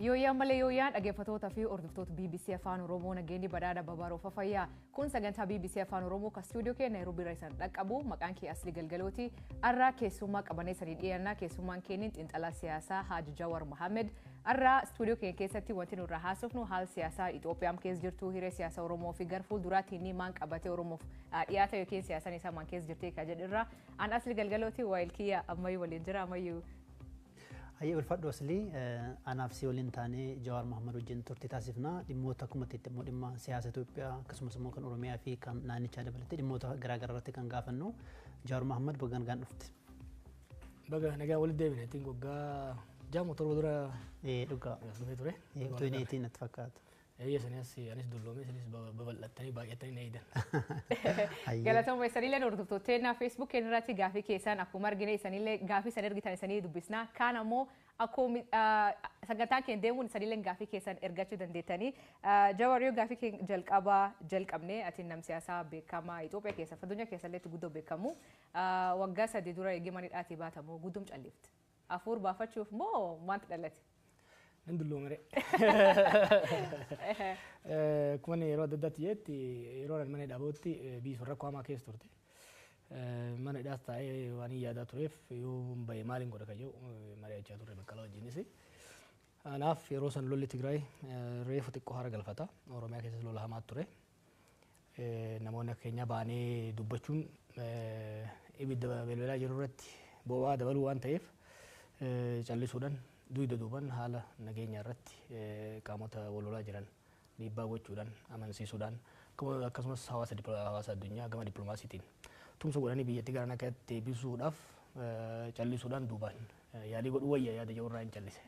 Yooyaan malee yooyaan dhaggeeffattoota fi hordoftoota BBC Afaan Oromoo nageenyi badhaadha babaaroof fayyaa kun sagantaa BBC Afaan Oromoo ka stuudiyoo keenya Nairobi irraa isin dhaqqabu maqaan kee Asli Galgalooti arraa keessummaa qabanee sanii dhiyaannaa keessummaan keenya xiinxalaa siyaasaa Haala Jawaar Mohammed arraa stuudiyoo keenya keessatti wanti nurraa haasofnu haala siyaasaa Itoophiyaa keessa jirtu hiree siyaasa Oromoo fi gara fuulduraatti inni maan qabatee Oromoof dhiyaata yookiin siyaasaan isaa maan keessa jirtee ka jedhirraa an Asli Galgalooti waayil kiyya ammayyuu waliin jira ammayyuu Ayya ulfaadhu Asli anaaf si waliin taanee Jawaar Mohammed wajjin turtii taasifna dhimmoota akkuma itti immoo dhimma siyaasa Itoophiyaa akkasumas immoo kan Oromiyaa fi kan naannichaa dabalatee dhimmoota garaagaraa irratti kan gaafannu Jawaar Mohammed bagaan dhufte. Baga nagaa walitti deebine ittiin goggaa jaamu torba dura dhugaa dhufee ture. Tuuneetiin natti fakkaata. Anis dulloomee sanis babal'attanii baay'atanii na eedan. Galatooma isanillee hordoftoota Facebook irratti gaafii keessan akkuma argine isanillee gaafii san ergitan isanii dubbisna. Kaan ammoo akkuma sagantaan keenya deemuun isanillee gaafii keessan ergachuu dandeettanii. Jawaar yoo gaafii keenya jalqabne ati nam siyaasaa beekamaa Itoophiyaa keessa addunyaa keessallee guddoo beekamu waggaa 3 dura eegimanidhaatii baatamu guddum callifte. Afuur baafachuuf moo maanta dhalate? Ndulloomere. Kun yeroo adda addaatti jetti yeroo mana dhaabotti biisu rakkoo hamaa keessa turte. Mana dhaas taa'ee waan yaadaa tureef yoo bahe maaliin godha kayyoo mari'achaa turre baqqalaa wajjinis. Anaaf yeroo san lolli Tigraay reefu xiqqoo hara galfata. Oromiyaa keessas lola hamaa ture. Namoonni akka keenyaa baanee dubbachuun ibidda belbelaa jiru irratti boba'aa dabaluu waan ta'eef callisuudhaan duuda duuban haala nageenya irratti qaamota walolaa jiran dhiibbaa gochuudhaan amansiisuudhaan akkasumas hawaasa addunyaa gama dippiloomaasiitiin tumsa godhanii biyyattii gara nagaatti deebisuudhaaf callisuudhaan duubaan yaalii godhuu wayya yaada jirurraa hin callise.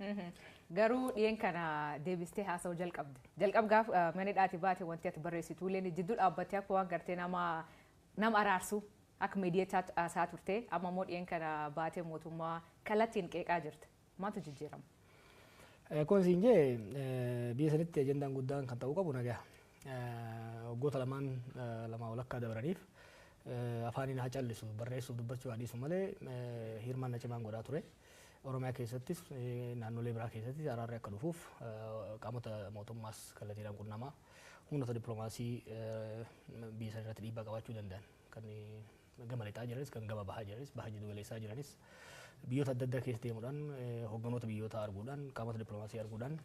Garuu dhiyeen kana deebistee haasa'uu jalqabde. Jalqabgaaf mana dhaati baate wanti ati barreessitu illee jidduu dhaabbattee akka waan gartee nama araarsu akka miidiyaa isaa turte amma immoo dhiyeen kana baatee mootummaa kallattiin qeeqaa jirte. Maaltu jijjiirama? Kun siin jee biyya sanitti ajandaan guddaan kan ta'uu qabu nagaa. Waggoota lama walakkaa dabaraniif afaaniin haa callisu barreessuuf dubbachuu haa dhiisu malee hirmaannaa cimaan godhaa ture. Oromiyaa keessattis naannolee biraa keessattis araarri akka dhufuuf qaamota mootummaas kallattiidhaan qunnamaa humnoota dippiloomaasii biyya sana irratti dhiibbaa qabaachuu danda'an kan gama lixaa jiranis kan gama bahaa jiranis bahaa jiddu galeessaa jiranis biyyoota adda addaa keessa deemuudhaan hogganoota biyyoota arguudhaan qaamota dippiloomaasii arguudhaan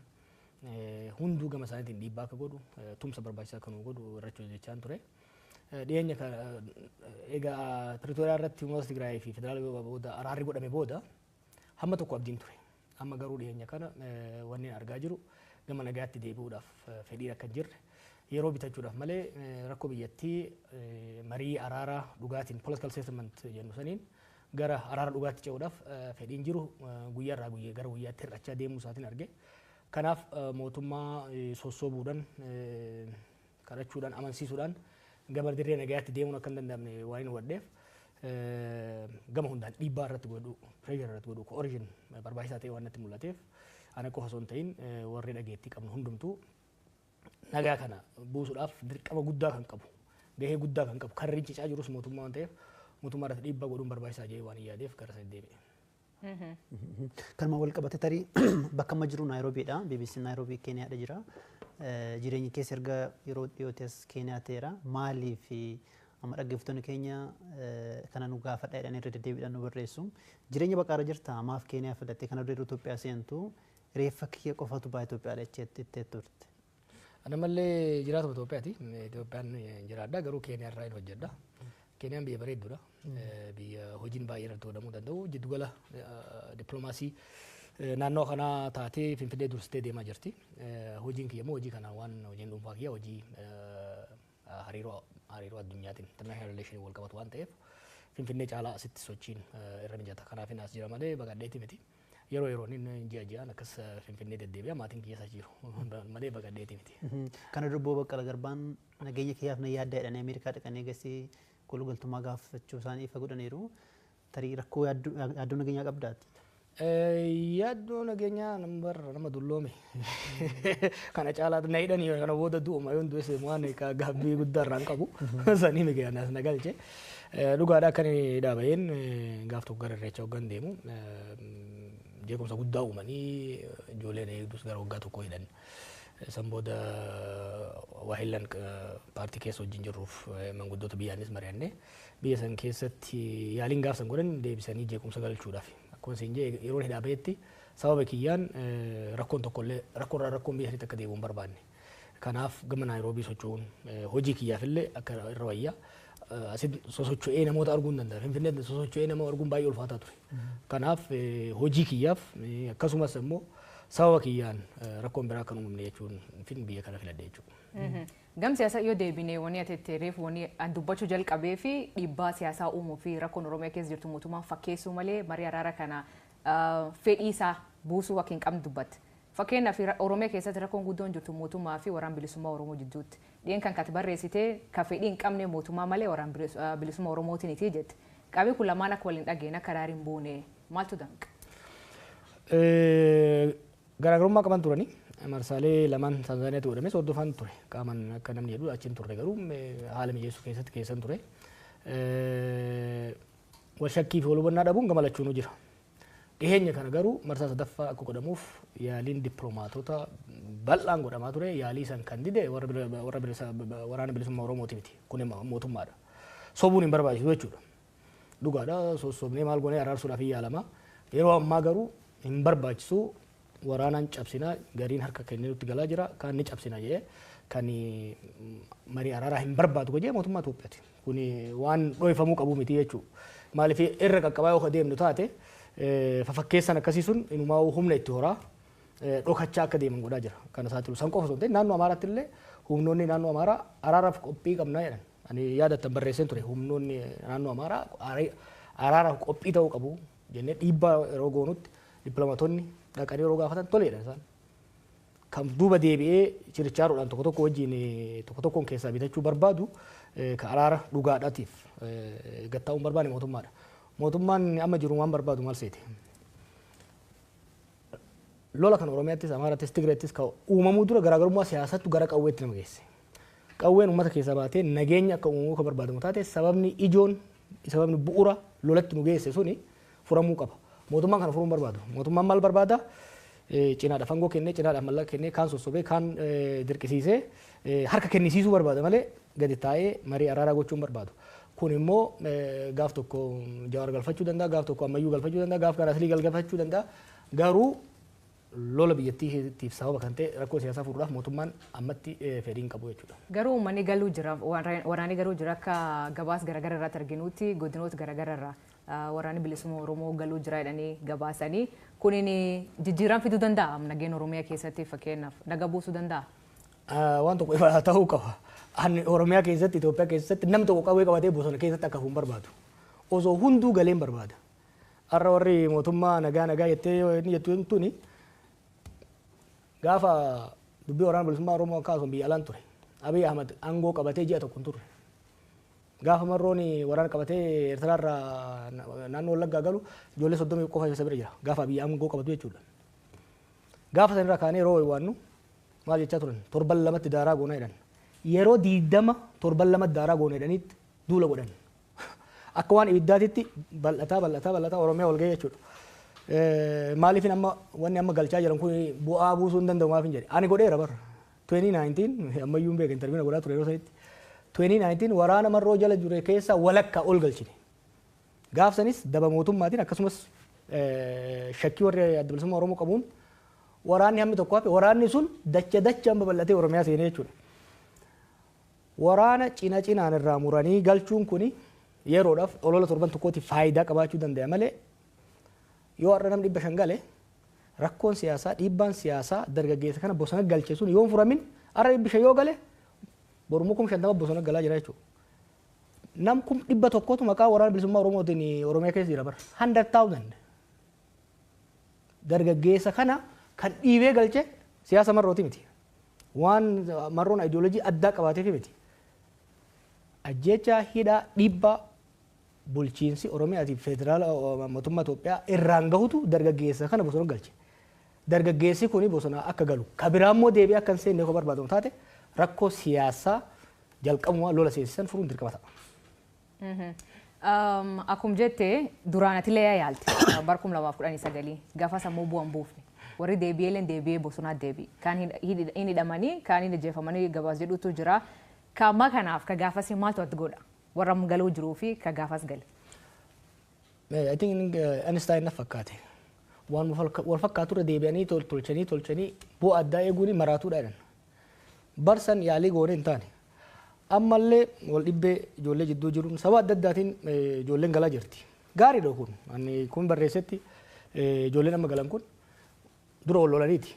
hunduu gama isaaniitiin dhiibbaa akka godhu tumsa barbaachisaa akka nu godhu irratti hojjechaan ture. Dhiyeenya egaa Piretooriyaa irratti humnoota Tigraay fi federaala booda araarri godhame booda hamma tokko abdiin ture. Amma garuu dhiyeenya kana wanni argaa jiru gama nagaatti deebi'uudhaaf fedhii akka hin jirre yeroo bitachuudhaaf malee rakkoo biyyattii marii araaraa dhugaatiin political settlement jennu saniin gara araara dhugaatti ce'uudhaaf fedhiin jiru guyyaarraa gara guyyaatti hir'achaa deemuu isaatiin arge. Kanaaf mootummaa sossoobuudhaan kadhachuudhaan amansiisuudhaan gama dirree nagaatti deemuun akka hin danda'amne waan hin hubanneef gama hundaan dhiibbaa irratti godhu pireeshar irratti godhu ko'orishin barbaachisaa ta'e waan natti mul'ateef ana qofa osoo hin ta'in warri dhageettii qabnu hundumtuu nagaa kana buusuudhaaf dirqama guddaa kan qabu gahee guddaa kan qabu kan rincicaa jirus mootummaa waan ta'eef mootummaa irratti dhiibbaa godhuun barbaachisaa jedhee waan yaadeef gara sana deebi'e. Kanuma wal qabate tarii bakka amma jiru Naayiroobiidha. BBC Naayiroobii Keeniyaadha jira. Jireenyi keessa erga yeroo dhiyootes Keeniyaa ta'eera. Maaliif amma dhaggeeffattoonni keenya kana nu gaafadha jedhanii irra deddeebiidhaan nu barreessu. Jireenya baqaara jirta maaf Keeniyaa filattee kana dura Itoophiyaa seentu reeffa kiyya qofatu baa Itoophiyaa jettee turte. Ana mallee jiraatuma Itoophiyaati. Itoophiyaan jiraadha garuu Keeniyaa irraa hin hojjedha. Keeniyaan biyya bareedduudha. Biyya hojiin baay'ee irratti hodhamuu danda'u. Jiddugala dippiloomaasii naannoo kanaa taatee Finfinnee dursitee deemaa jirti. Hojiin kiyya immoo hojii kanaa waan hojiin dhuunfaa kiyya hojii hariiroo addunyaatiin international relation wal qabatu waan ta'eef Finfinnee caalaa asitti sochiin irra mijata. Kanaaf as jira malee baqadheetii miti. Yeroo yeroon ji'aan akkas Finfinnee deddeebi'a maatiin kiyya isa jiru malee baqadheetii miti. Kana dubboo Baqqala Garbaan nageenya kiyyaaf na yaadda jedhanii Ameerikaa dhaqanii eegasii galtummaa gaafachuu isaanii ifa godhaniiru. Tarii rakkoo yaaddoo nageenyaa qabdaati. Yaaddoo nageenyaa nama dulloome. Kana caalaatu na hidhanii kana booda du'uma yoon du'es waan gaabbii guddaa irraan qabu. Sanii migiyaanaas na galche. Dhugaadhaa akka inni dhaabeen gaaf tokko gara irreecha hoggan deemu jeequmsa guddaa uumanii ijoolleen eegdus gara waggaa tokko hidhan. San booda waahillan paartii keessa wajjin jirruuf manguddoota biyyaanis mari'annee biyya san keessatti yaaliin gaafsan godhan deebisanii jeequmsa galchuudhaaf. Akkuma isin jee yeroo hidhaa bahetti sababa kiyyaan rakkoon tokkollee rakkoon biyya sanitti akka deebi'u hin barbaanne. Kanaaf gama Naayiroobii socho'uun hojii kiyyaafillee akka irra wayyaa asit sosocho'ee namoota arguu hin danda'a. Finfinneetti sosocho'ee nama arguun baay'ee ulfaataa ture. Kanaaf hojii kiyyaaf akkasumas immoo sababa kiyyaan rakkoon biraa kan uumamne jechuun biyya kana filadhe jechuudha. Gam siyaasaa yoo deebinee wanni ati reef wanni an dubbachuu jalqabee fi dhiibbaa siyaasaa uumuu fi rakkoon Oromiyaa keessa jirtu mootummaan fakkeessuu malee marii araara kana fedhii isaa buusuu akka hin qabne dubbatte. Fakkeenyaaf Oromiyaa keessatti rakkoon guddoon jirtu mootummaa fi waraana bilisummaa Oromoo jidduutti. Dhiyeen kan kati barreessitee ka fedhii hin qabne mootummaa malee waraana bilisummaa Oromootiiniti jette. Qabii kun lamaan akka waliin dhageenya akka daariin buune maaltu danqa? Garaagarummaa qaban turanii marsaalee lamaan Tanzaaniyaatti godhames hordofaan ture. Qaaman akka namni jedhu achiin turre garuu haala mijeessuu keessatti keessan ture. Wal shakkii fi wal hubannaa dhabuun gamalachuun jira. Dhiheenya kana garuu marsaa sadaffaa akka godhamuuf yaaliin dippiloomaatota bal'aan godhamaa ture. Yaalii san kan dide waraana bilisummaa Oromooti miti. Kun mootummaadha. Sobuun hin barbaachisu jechuudha. Dhugaadha sossobnee maal goonee araarsuudhaaf hin yaalamaa. Yeroo ammaa garuu hin barbaachisu waraanaan cabsinaa gariin harka kennee nutti galaa jira. Kan ni cabsina jedhee kan marii araaraa hin barbaadu gojee mootummaa Itoophiyaati. Kun waan dhoofamuu qabu miti jechuudha. Maaliif irra qaqqabaa yoo deemnu taate fafakkeessan akkasii sun inumaa humna itti horaa dhokachaa akka deeman godhaa jira. Kana isaatti san qofa osoo hin ta'in naannoo Amaaraatti illee humnoonni naannoo Amaaraa araaraaf qophii qabnaa jedhan. Ani yaadattan barreesseen ture humnoonni naannoo Amaaraa araaraaf qophii ta'uu qabu jennee dhiibbaa yeroo goonutti dippiloomaatonni dhaqanii yeroo gaafatan toleedha isaan. Kan duuba deebi'ee chirichaaruudhaan tokko tokko wajjin tokko tokkoon keessaa bitachuu barbaadu ka araara dhugaadhaatiif gattaa'uun barbaane mootummaadha. Mootummaan amma jiru waan barbaadu maal seeti? Lola kan Oromiyaattis, Amaaraattis, Tigireettis ka uumamuu dura garaagarummaa siyaasattu gara qawweetti nama geesse. Qawween uummata keessaa baatee nageenya akka uumamuu kan barbaadamu taate sababni ijoon sababni bu'uura lolatti nu geesse suni furamuu qaba. Mootummaan kana furuun barbaadu. Mootummaan maal barbaada? Cinaadha fangoo kennee, cinaadha mallaqa kennee, kaan sossobee, kaan dirqisiisee harka kennisiisuu barbaada malee gadi taa'ee marii araaraa gochuun barbaadu. Kun immoo gaaf tokko Jawaar galfachuu danda'a, gaaf tokko ammayyuu galfachuu danda'a, gaaf kan aslii galfachuu danda'a. Garuu lola biyyattiif sababa kan ta'e rakkoo siyaasaa furuudhaaf mootummaan ammatti fedhii hin qabu jechuudha. Garuu uummanni galuu jira, waraanni garuu jira akka gabaas garaagaraa irratti arginutti godinoota garaagaraa irraa waraanni bilisummaa Oromoo galuu jira jedhanii gabaasanii kunin jijjiirama fiduu danda'a nageenya Oromiyaa keessatti fakkeenyaaf naga buusuu danda'a. Waan tokko ifa ta'uu qaba. Ani Oromiyaa keessatti Itoophiyaa keessatti namni tokko qawwee qabatee bosona keessatti akka fuun barbaadu. Osoo hunduu galeen barbaada. Har'a warri mootummaa nagaa jettee inni jettu tuni gaafa dubbii waraana bilisummaa Oromoo kaasuun biyya alaan ture. Abiy Ahmad aangoo qabatee ji'a tokko hin turre. Gaafa marroon waraana qabatee Eertiraarraa naannoo Wallaggaa galu ijoollee 30 qofa isa bira jira. Gaafa Abiy aangoo qabatu jechuudha. Gaafa sanirraa kaanee yeroo waannu maal jechaa turan? Torban lamatti daaraa goonaa jedhan. Yeroo 20 torban lamatti daaraa goonaa jedhanitti duula godhan. Akka waan ibiddaatitti bal'ataa Oromiyaa wal ga'ee jechuudha. Maaliif amma wanni amma galchaa jiran kun bu'aa buusuu hin danda'u maaf hin jedhe. Ani godheera bara. 2019 ammayyuu hin beekan interviina godhaa ture yeroo sanitti. 2019 waraana marroo jala jure keessa walakkaa ol galchine. Gaafsanis daba mootummaatiin akkasumas shakkii warri adda bilisummaa Oromoo qabuun waraanni hammi tokko hafe waraanni sun dacha amma bal'atee Oromiyaa seenee jechuudha. Waraana cinaan irraa muranii galchuun kuni yeroodhaaf olola torban tokkootti faayidaa qabaachuu danda'a malee yoo har'a namni 500 gale rakkoon siyaasaa dhiibbaan siyaasaa dargaggeessa kana bosona galche sun yoo furamin har'a 500 yoo gale borumuu 50 bosona galaa jira jechuudha. Nam 100 maqaa waraana bilisummaa Oromootiin Oromiyaa keessa jira bara 100,000 dargaggeessa kana kan dhiibee galche siyaasa marrooti miti. Waan marroon ideoloojii addaa qabaateef miti. Ajjecha hidhaa dhiibbaa bulchiinsi Oromiyaatiif federaala mootummaa Itoophiyaa irraan gahutu dargaggeessa kana bosona galche. Dargaggeessi kuni bosona akka galu kabiraan immoo deebi'ee akka hin seenne yoo barbaadamu taate rakkoo siyaasaa jalqabumaa lola seensisan furuun dirqama ta'a. Akkuma jettee duraanatilee yaalti barkum 2019 gaafa sammuu bu'an buufne warri deebi'eelen deebi'ee bosonaa deebi'e kan hin hidhamanii kan hin ajjeefamanii gabaas jedhutu jira kama kanaaf ka gaafas maaltu ati godha warra galuu jiruu fi ka gaafas gale. I think Einstein na fakkaate waan wal fakkaatu irra deebi'anii tolchanii bu'aa addaa eeguun maraatuudhaan barsan yaalii goone hin taane. Ammallee wal dhibbee ijoollee jidduu jiruun sababa adda addaatiin ijoolleen galaa jirti. Gaariidha kun. Ani kun barreessetti ijoolleen amma galan kun dura wal lolaniiti.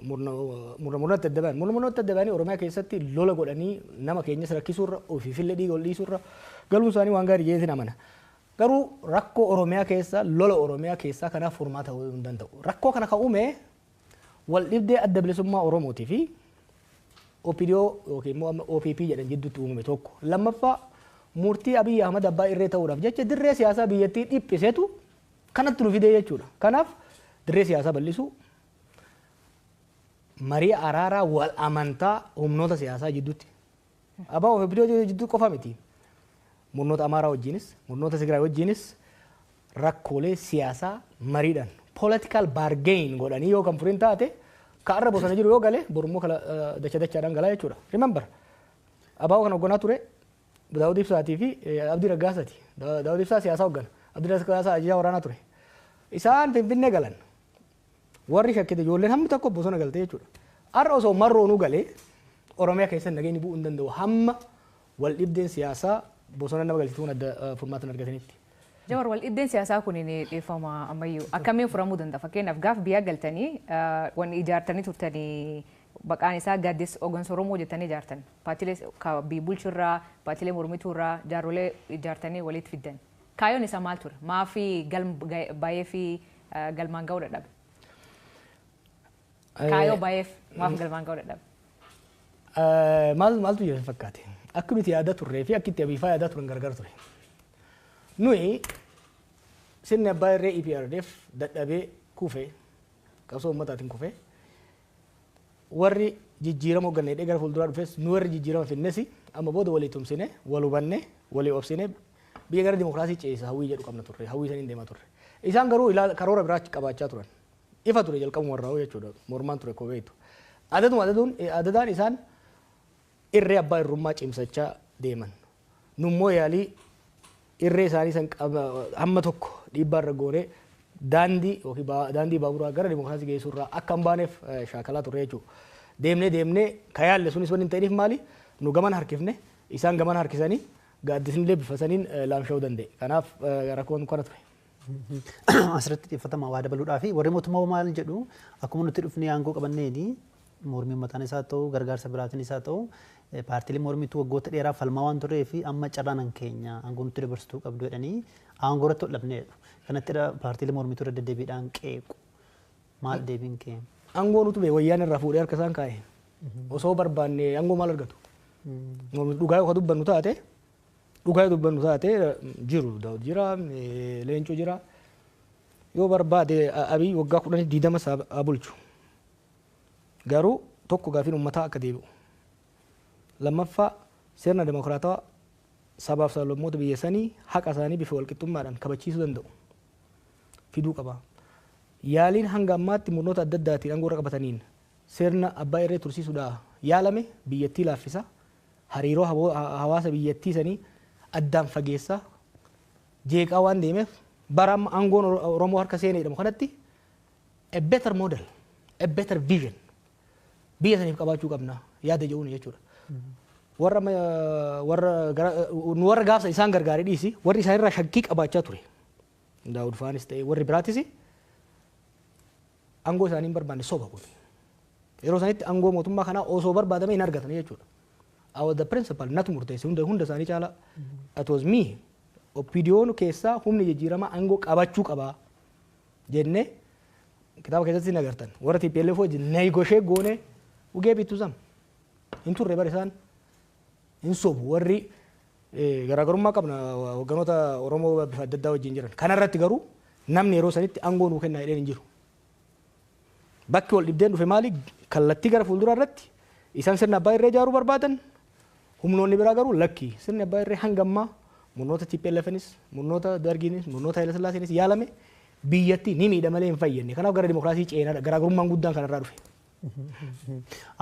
Murnoota adda bahan. Murnoota adda bahanii Oromiyaa keessatti lola godhanii nama keenyas rakkisuurra ofiifillee dhiiga ol dhiisuurra galuun isaanii waan gaarii jeetiin amana. Garuu rakkoo Oromiyaa keessa lola Oromiyaa keessaa kanaaf furmaata ta'uu hin danda'u. Rakkoo kana kan uume wal dhibdee adda bilisummaa Oromootii fi OPDO yookiin OPP jedhan jidduutti uumame tokko. Lammaffaa murtii Abiy Ahmad abbaa irree ta'uudhaaf jecha dirree siyaasaa biyyattii dhiphisetu kanatti nu fidee jechuudha. Kanaaf dirree siyaasaa bal'isuu marii araaraa wal amantaa humnoota siyaasaa jidduutti. Abbaa OPDO jidduu qofa miti. Murnoota Amaaraa wajjinis, murnoota Tigraay wajjinis rakkoolee siyaasaa mariidhaan political bargain godhanii yoo kan furin taate kaarra bosona jiru yoo gale borummoo kala dachaadhaan galaa jechuudha. Remember Abbaa kana hogganaa ture Daawud Ibsaatii fi Abdii Raggaasaati. Daawud Ibsaa siyaasaa hoggana. Abdii Raggaasaa ajajaa waraanaa ture. Isaan Finfinnee galan. Warri shakkite ijoolleen hammi tokko bosona galte jechuudha. Har'a osoo marroonuu galee Oromiyaa keessatti nageenyi bu'uu hin danda'u hamma wal dhibdeen siyaasaa bosona nama galchituun adda furmaatan argatanitti. Jawar wal dhibdeen siyaasaa kun ni dhiifama ammayyuu akkamiin furamuu danda'a fakkeenyaaf gaaf biyya galtanii waan ijaartanii turtanii baqaan isaa gaaddis hooggansa Oromoo jettanii ijaartan paartilee bulchurraa paartilee mormituurraa jaarrolee ijaartanii walitti fiddan kaayyoon isaa maal ture maafi baay'ee fi galmaan ga'uu dadhabe kaayyoo baay'eef maaf galmaan ga'uu dadhabe. Maaltu jira fakkaate akkamitti yaada turree fi akkitti abiifaa yaada turan gargar ture. Nui sirni abbaa irree EPRDF dadhabee kuufee qabsoo ummataatiin kuufee warri jijjiirama hoggannee gara fuulduraa dhufes nu warri jijjiirama finnes amma booda walii tumsine wal hubanne walii obsine biyya gara dimokiraasii ceesa hawwii jedhu qabna turre hawwii saniin deemaa turre. Isaan garuu karoora biraa qabaachaa turan. Ifa ture jalqabuma warraa jechuudha mormaan ture kobeetu. Adadaan isaan irree abbaa irrummaa cimsachaa deeman. Nummoo yaalii irree isaanii san hamma tokko dhiibbaa irra goonee daandii baaburaa gara dimokiraasii geessuurraa akka hin baaneef shaakalaa turre jechuudha. Deemnee ka yaalle sunis wanni hin ta'iniif maali nu gaman harkifne isaan gaman harkisanii gaaddisnillee bifasaniin laamsha'uu danda'e. Kanaaf rakkoon kana ture. Asirratti xiyyeeffatamaa waa dabaluudhaa fi warri mootummaa maal jedhu akkuma nuti dhufnee aangoo qabanneeni mormiin mataan isaa ta'u gargaarsa biraatiin isaa ta'u paartiilee mormituu waggoota dheeraa falmaa waan turee fi amma carraan keenya aangoo nuti dabarsituu qabdu jedhanii aangoo irratti hodhabneedha. Kanatti paartiilee mormituu irra deddeebiidhaan qeequ. Maal deebiin kee? Aangoo nuti bee wayyaan irraa fuudhee harka isaan kaa'e. Osoo barbaanne aangoo maal argatu? Dhugaa yoo dubbannu taate jiru Daawud jira Leencoo jira yoo barbaade Abiy waggaa 20 bulchu. Garuu tokko gaafiin uummataa akka deebi'u. Lammaffaa sirna demokraatawaa sabaaf sablammoota biyya sanii haqa isaanii bifa walqixxummaadhaan kabachiisuu danda'u. Fiduu qaba. Yaaliin hanga ammaatti murnoota adda addaatiin aangoo irra qabataniin sirna abbaa irree tursiisuudhaan yaalame biyyattii laaffisa. Hariiroo hawaasa biyyattii sanii addaan fageessa. Jeeqaa waan deemeef bara amma aangoon Oromoo harka seenee jedhamu kanatti a better model, a better vision biyya saniif qabaachuu qabna yaada jedhuun jechuudha. Warra gaafsa isaan gargaaree dhiisi warri isaan irraa shakkii qabaachaa ture. Daawud Faanis ta'e warri biraatis aangoo isaanii hin barbaanne soba kun. Yeroo sanitti aangoo mootummaa kanaa osoo barbaadame hin argatan jechuudha. I was the principal natu murteesse hunda isaanii caala. It was me. OPDO'n keessaa humni jijjiiramaa aangoo qabachuu qabaa jennee kitaaba keessatti hin agartan. Warra TPLF wajjin negotiate goone ugee bittu sam. Hin turre bara isaan hin sobu warri garaagarummaa qabna hogganoota Oromoo bifa adda addaa wajjin jiran. Kanarratti garuu namni yeroo sanitti aangoo nuu kennaa jedheen hin jiru. Bakki wal dhibdeen dhufe maali kallattii gara fuulduraa irratti isaan sirna abbaa irree ijaaruu barbaadan humnoonni biraa garuu lakki sirni abbaa irree hanga ammaa murnoota TPLFnis murnoota Dargiinis murnoota Haayila Sillaaseenis yaalame biyyatti ni miidha malee hin fayyadne. Kanaaf gara dimokiraasii ceenaadha. Garaagarummaan guddaan kanarraa dhufe.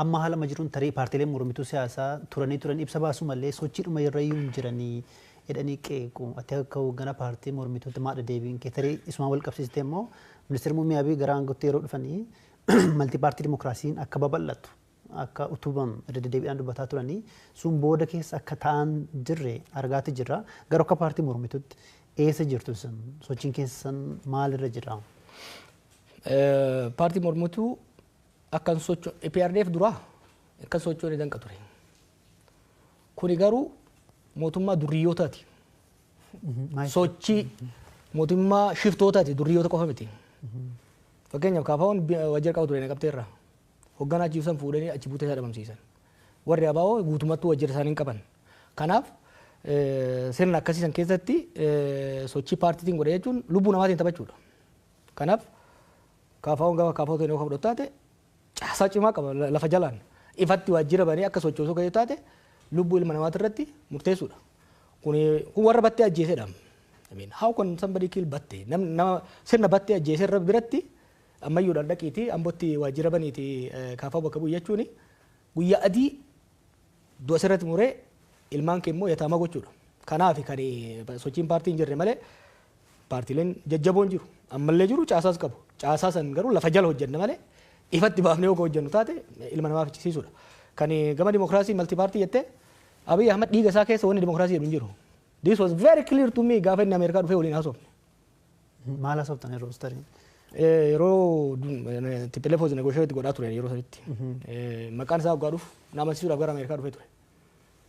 Amma haala majiruun tarii paartiileen mormituu siyaasaa turan ibsa baasu malee sochiidhuma irrayyuu hin jiranii jedhanii qeequ. Ati akka hoogganaa paartii mormituutti maadha deebiin kee tarii isuma wal qabsiistee immoo ministeerri muummee Abiy gara aangootti yeroo dhufanii maltii paartii dimokiraasiin akka babal'atu akka utubamu irra deddeebiidhaan dubbataa turanii sun booda keessa akka ta'an jirre argaati jirra. Garuu akka paartii mormituutti eessa jirtu sun sochiin keessan maalirra jira? Paartii mormituu akkan sochoo EPRDF duraa akkan sochoo ni danqa ture. Kuni garuu mootummaa duriyootaati. Sochii mootummaa shiftootaati duriyyoota qofa miti. Fakkeenyaaf kaafaawwan wajjira qabu ture naqabteerra. Hoogganaa achi ibsan fuudhanii achi buutee isaa dhabamsiisan. Warri abaa'oo guutummattuu wajjira isaanii hin qaban. Kanaaf sirna akkasiisan keessatti sochii paartiitiin godhe jechuun lubbuu namaatiin taphachuudha. Kanaaf kaafaawwan gama kaafaawwan ta'e yoo fudhatte caasaa cimaa qaba lafa jalaan ifatti waajjira banii akka sochoosuu ga'ee taate lubbuu ilma namaati irratti murteessuudha. Kun warra battee ajjeesedha. How can somebody kill battee? Nama sirna battee ajjeesee irra biratti ammayyuudhaan dhaqiiti ambootti waajjira baniiti kaafaa bakka bu'u jechuun guyyaa adii du'a sirratti muree ilmaan kee immoo yataama gochuudha. Kanaaf kan sochiin paartii hin jirre malee paartiileen jajjaboon jiru. Ammallee jiru caasaas qabu. Caasaa san garuu lafa jala hojjenna malee ifatti baafnee yoo hojjennu taate ilma namaa fichisiisuudha. Kan gama dimokiraasii malti paartii jettee Abiy Ahmed dhiiga isaa keessa wanni dimokiraasii jedhu hin jiru. This was very clear to me gaafa inni Ameerikaa dhufee waliin haasofne. Maal haasoftan yeroo tarii? Yeroo TPLF negotiate godhaa ture yeroo sanitti. Maqaan isaa waggaa dhufu nama amansiisuudhaaf gara Ameerikaa dhufee ture.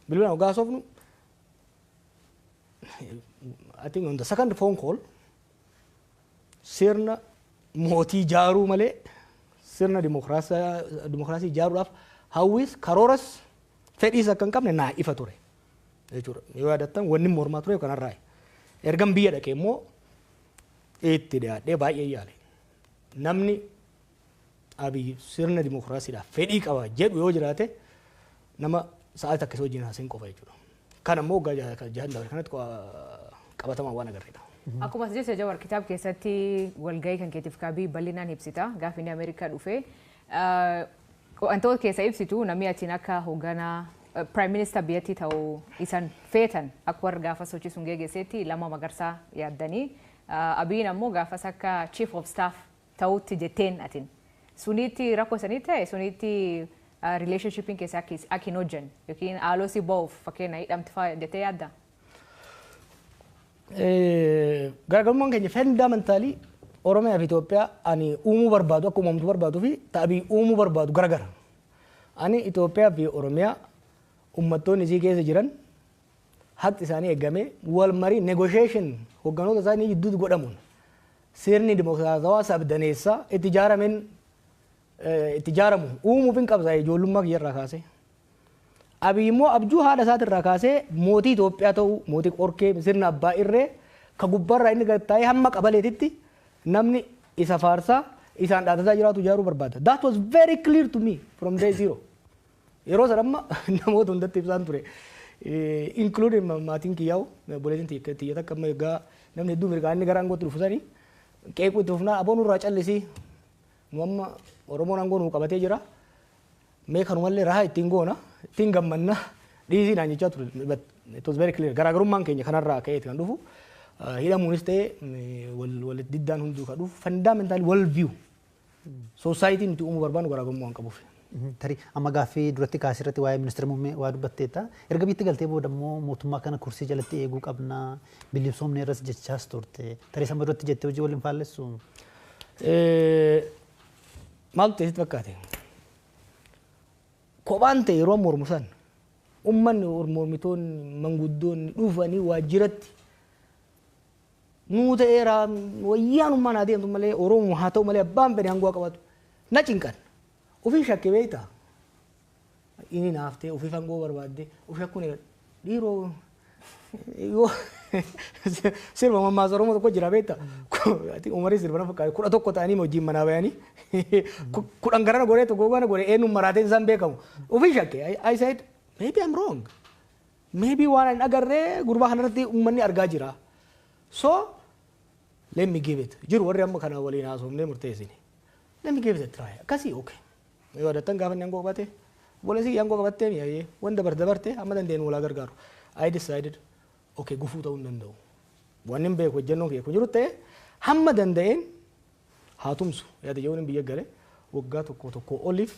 Bilbilaan waggaa haasofnu I think on the second phone call sirna mootii ijaaruu malee sirna dimokiraasii ijaaruudhaaf hawwis karooras fedhiis akka hin qabne naa ifa ture jechuudha. Yoo yaadattan wanni mormaa ture kanarraa ergan biyya dhaqee immoo itti dhiyaadhee baay'ee yaale. Namni Abiy sirna dimokiraasiidhaaf fedhii qaba jedhu yoo jiraate nama sa'aatii akkasii wajjin haasa'in qofa jechuudha. Kan ammoo jahan dabre kanatti qabatamaa waan agarreedha. Akkuma jecha Jawaar kitaaba keessatti walgahii kan keetiif Abiy bal'inaan ibsita gaafa inni Ameerikaa dhufe. Wantoota keessa ibsitu namni achiin akka hoogganaa Prime Minister biyyattii ta'uu isan feetan akka warra gaafa sochii sun geggeessetti Lammaa Magarsaa yaaddanii Abiyyiin ammoo gaafas akka Chief of Staff ta'utti jetteen atin. Sunitti rakkoo sanii ta'e sunitti relationshipiin keessa akka hin hojjenne yookiin haaloo si ba'uuf fakkeenya hidhamti fa'aa jettee yaadda? Garaagarummaan keenya fundamentaalii Oromiyaa fi Itoophiyaa ani uumuu barbaadu akka uumamtu barbaaduu fi Abiy uumuu barbaadu garagara. Ani Itoophiyaa fi Oromiyaa uummattoonni isii keessa jiran haqi isaanii eegamee wal marii negotiation hoogganoota isaanii gidduutti godhamuun sirni dimokiraatawaa sabdaneessaa itti ijaaramu uumuuf hin qabsa ijoollummaa kiyyarraa kaasee. Abiy immoo abjuu haadha isaatirraa kaasee mootii Itoophiyaa ta'uu mootii qorkee sirna abbaa irree ka gubbarraa inni gattaa'ee hamma qabaleetitti namni isa faarsaa isaan dhaatataa jiraatu ijaaruu barbaada. That was very clear to me from day zero. Yeroo sana namoota hundatti ibsaan ture. Including maatiin kiyyaa'u boleetiin xiyyeeta akka amma egaa namni hedduu mirgaa inni gara aangootti dhufusanii qeequu itti fufnaa aboon irraa callisii nu amma Oromoon aangoo nuu qabatee jira. Mee kanumallee rahaa ittiin goona ittiin gammanna dhiisiidhaan jechaa ture. It was very clear. Garaagarummaan keenya kanarraa ka'eeti kan dhufu. Hidhamuunis ta'e wal diddaan hunduu kan dhufu fundamentally wal view society nuti uumuu barbaannu garaagarummaa waan qabuuf. Tarii amma gaaffii duratti kaasee irratti waa'ee ministeera muummee waa dubbatteetta. Erga biyyatti galtee booda immoo mootummaa kana kursii jalatti eeguu qabna bilisoomne irras jechaas turte. Tarii sama duratti jettee hojii waliin faallessu. Maaltu teessitti fakkaate? Kophaan ta'e yeroo mormu san uummanni mormitoonni manguddoonni dhufanii waajjiratti nuu ta'eera wayyaanummaan adeemtu malee Oromoo haa ta'u malee abbaan fedhe hanguu qabatu na cinqan. Ofii shakke beektaa inni naaftee ofii fangoo barbaadde ofii akkuma dhiiroo yoo sirba mammaasa Oromoo tokko jira beektaa umarii sirba na fakkaate 11 ta'anii wajjin manaa bayanii 10 garana godhee tokko gana godhee eenyuun maraateen isaan beekamu ofii shakke I said maybe I'm wrong maybe waan hin agarree gurbaa kanarratti uummanni argaa jira. So let me give it. Jiru warri amma kana waliin haasofnee murteessine. Let me give it a try. Akkasii okay. Yoo adattan gaafa inni aangoo qabate boleessi aangoo qabattee mi'aayee wanta dabarte amma dandeenyu walaa gargaaru. I decided okay gufuu ta'uu hin danda'u. Waan hin beeku hojjennoon kiyya kun jiru ta'e hamma danda'een haa tumsu yaada jechuun biyya gale waggaa tokko oliif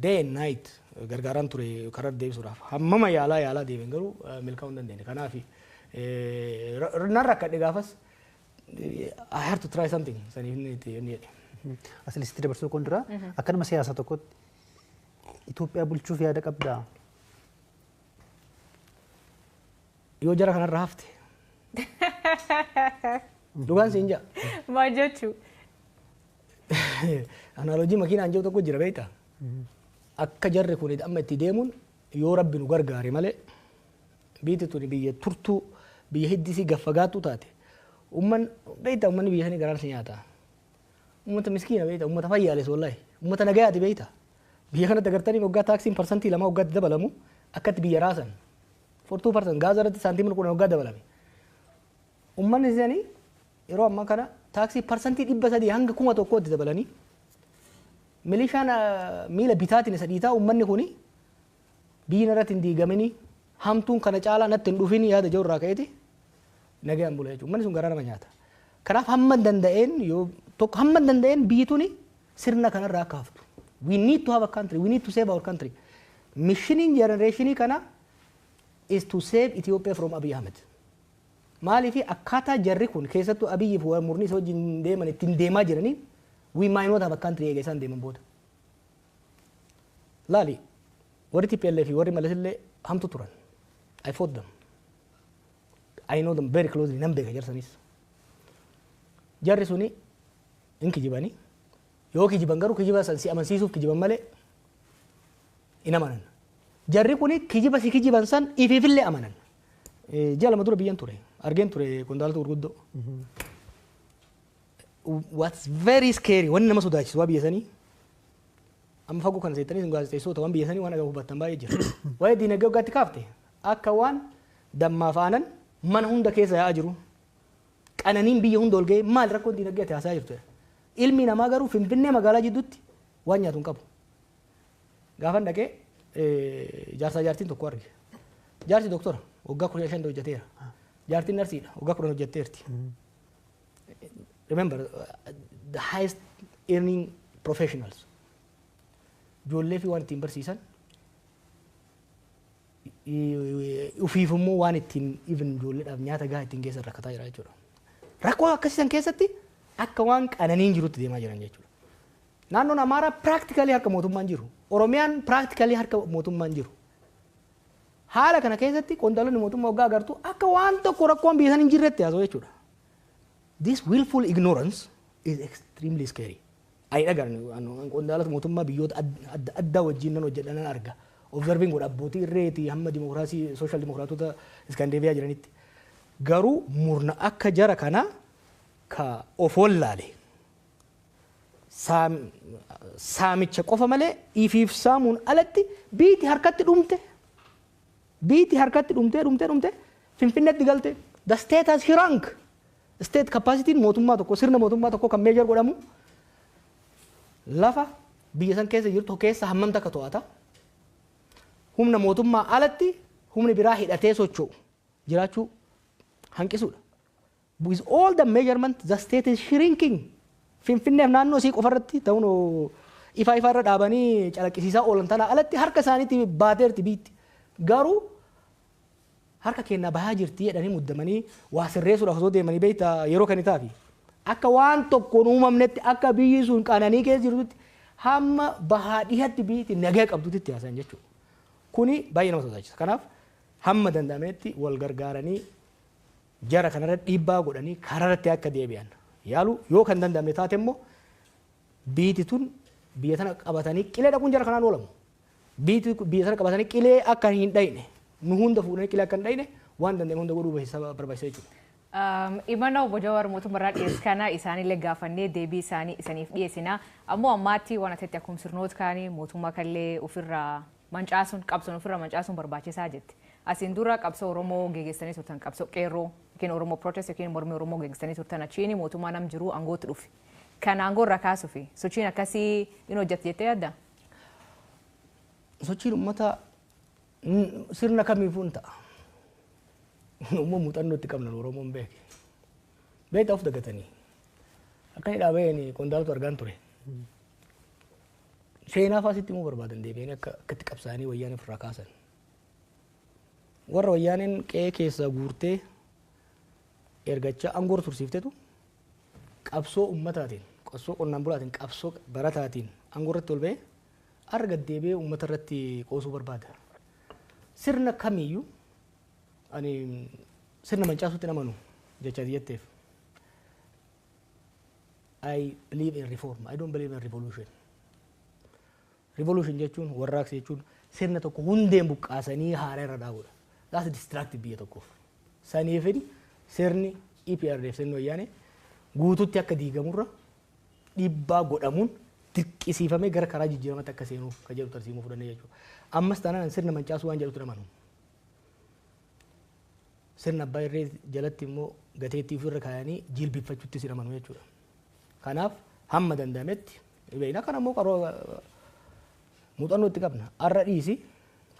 day and night gargaaraan ture karaa deebisuudhaaf hammama yaalaa deebiin garuu milkaa'uu hin dandeenye. Kanaaf narra akka gaafas I have to try something saniif inni jedhe. Asilitti dabarsuu kun dura akkanuma siyaasa tokkotti Itoophiyaa bulchuuf yaada qabdaa? Yoo jara kanarra hafte dhugaan siin jaa. Maal jechuu? Anaalojii makiinaan jiru tokko jira beektaa? Akka jarri kun amma itti deemuun yoo rabbi nu gargaare malee biyyi tuni biyya turtuu biyya hiddisii gaffagaattuu taate beektaa uummanni biyya sanii garaan si nyaata. Uummata miskiina beektaa uummata fayyaales wallahi uummata nagayaati beektaa. Biyya kanatti agartanii waggaa taaksiin parsantii 2 waggaatti dabalamu akkatti biyya raasan. 42% gaaza irratti saantiimii 10 waggaa dabalame. Uummanni isaanii yeroo ammaa kana taaksii parsantii 300 hanga 1,000tti dabalanii milishaan miila bitaatiin isa dhiitaa uummanni kuni biyyi irratti hin diigamini hamtuun kana caalaa natti hin dhufin yaada jiru irraa ka'eeti nagayaan bula jechuudha. Uummanni sun garaa nama nyaata. Kanaaf hamma danda'een biyyi tuni sirna kanarraa akka haftu. We need to have a country. We need to save our country. Missioning generation kana is to save Ethiopia from Abiy Ahmed. Maaliif akkaataa jarri kun keessattuu Abiyyi fi murni isa wajjin deeman ittiin deemaa jiranii we might not have a country eega isaan deeman booda. Laali warri TPLF fi warri Malasillee hamtu turan. I fought them. I know them very closely. Nan beeka jarsanis. Jarri suni hin kijibanii yoo kijiban garuu kijiba si amansiisuuf kijiban malee hin amanan. Jarri kuni kijiba si kijiban san ifiifillee amanan. Jala madura biyyan ture. Argeen ture qondaalota gurguddoo. What's very scary wanni nama sodaachisu waa biyya sanii amma fagoo kana seettanii sun gaazexeessota waan biyya sanii waan agamu hubattan baay'ee jira. Waa'ee diinagdee waggaatti kaafte akka waan dammaaf aanan mana hunda keessa yaa'aa jiru. Qananiin biyya hunda ol ga'ee maal rakkoon diinagdee ati haasaa jirtu. Ilmi namaa garuu Finfinnee magaalaa jidduutti waan nyaatu hin qabu. Gaafan dhaqee jaartiin tokko arge. Jaarsi doktora waggaa 15 hojjeteera. Jaartiin narsiidha waggaa 10 hojjetteerti. Remember the highest earning professionals. Ijoollee fi waan ittiin barsiisan ufiifummoo waan ittiin even ijoolleedhaaf nyaata gahaa ittiin keessa rakkataa jira jechuudha. Rakkoo akkasiisan keessatti akka waan qananiin jirutti deemaa jiran jechuudha. Naannoon Amaaraa practically harka mootummaan jiru. Oromiyaan practically harka mootummaan jiru. Haala kana keessatti qondaalonni mootummaa waggaa agartu akka waan tokko rakkoon biyya san hin jirretti haasa'u jechuudha. This willful ignorance is extremely scary. Ay dhagan qondaalota mootummaa biyyoota adda wajjin nan hojjedhan arga. Observing godha abbootii irreetii hamma dimokiraasii social dimokiraatota Iskaandeeviyaa jiranitti. Garuu murna akka jara kana ka ofoon laale saamicha qofa malee ifiif saamuun alatti biiti harkatti dhumte. Biiti harkatti dhumte Finfinneetti galte. The state has shrunk. State capacity mootummaa tokko sirna mootummaa tokko kan meejor godhamu lafa biyya san keessa jirtu keessa hammam takka to'ata. Humna mootummaa alatti humni biraa hidhatee socho'u jiraachuu hanqisuudha. With all the measurement the state is shrinking. Finfinneef naannoo isii qofarratti ta'uun ifa irra dhaabanii calaqqisiisaa oolan tana alatti harka isaaniitti baateerti biitti. Garuu harka kennaa bahaa jirti jedhanii muddamanii waa sirreessuudhaaf osoo deemanii beektaa yeroo kanitaafi akka waan tokkoon uumamnetti akka biyyi sun qananii keessa jirtutti hamma bahaa dhihatti biyyatti nagaa qabdutti haasayan jechuudha. Kuni baay'ee nama sodaachisa. Kanaaf hamma danda'ametti wal gargaaranii jara kanarra dhiibbaa godhanii karaarratti akka deebi'an yaalu yoo kan danda'amne taate immoo biyyi tun biyya tana qabatanii qilee dhaquun jara kanaan oolamu. Biyya tana qabatanii qilee akka hin dhayne nu hunda fuudhanii qilee akka hin dhayne waan danda'ame hunda godhuu barbaachisa jechuudha. Imana obbo Jawaar mootummaa dhiyees kana isaanillee gaafannee deebii isaanii isaniif dhiyeessina. Ammoo ammaatti waan ati akkuma sirnoota kaanii mootummaa kallee ofirraa mancaasuun qabsoon ofirra mancaasuun barbaachisaa jetti. Asiin dura qabsoo Oromoo geggeessanii turtan qabsoo qeerroo yookiin Oromoo protest yookiin mormii Oromoo geggeessanii turtan achiin mootummaa nam jiru aangootti dhufe. Kan aangoo irra kaasuu fi sochiin akkasii in hojjette jettee yaadda? Sochiin uummata sirna kamiifuu hin ta'a. Uumama muuxannoo itti qabnan Oromoon beeke. Beektaa of dagatanii. Akkani dhaabeen qondaaltu argaan ture. Seenaa faasitti immoo barbaadan deebi'anii akka itti qabsaa'anii wayyaanee ofirraa kaasan. Warra wayyaaneen qe'ee keessaa guurtee ergachaa aangoo tursiiftetu qabsoo ummataatiin, qabsoo qonnaan bulaatiin, qabsoo barataatiin aangoo irratti ol ba'ee arga deebi'ee uummata irratti qoosuu barbaada. Sirna kamiyyuu ani sirna mancaasuutti namanu jecha jetteef. I believe in reform. I don't believe in revolution. Revolution jechuun warraaqsa jechuun sirna tokko hundeen buqqaasanii haara irra dhaabuudha. That's distractive biyya tokkoof. Saniifin sirni EPRDF sirni wayyaanee guututti akka diigamurra dhiibbaa godhamuun dirqisiifamee gara karaa jijjiiramatti akka seenuuf ka jedhu tarsiimuu fudhannee jechuudha. Ammas taanaan sirna mancaasuu waan jedhutu namanu. Sirna abbaa irree jalatti immoo gateettii ofirra kaayanii jilbifachuutti si namanu jechuudha. Kanaaf hamma danda'ametti beekna kana immoo qaroo muuxannoo itti qabna. Arra dhiisi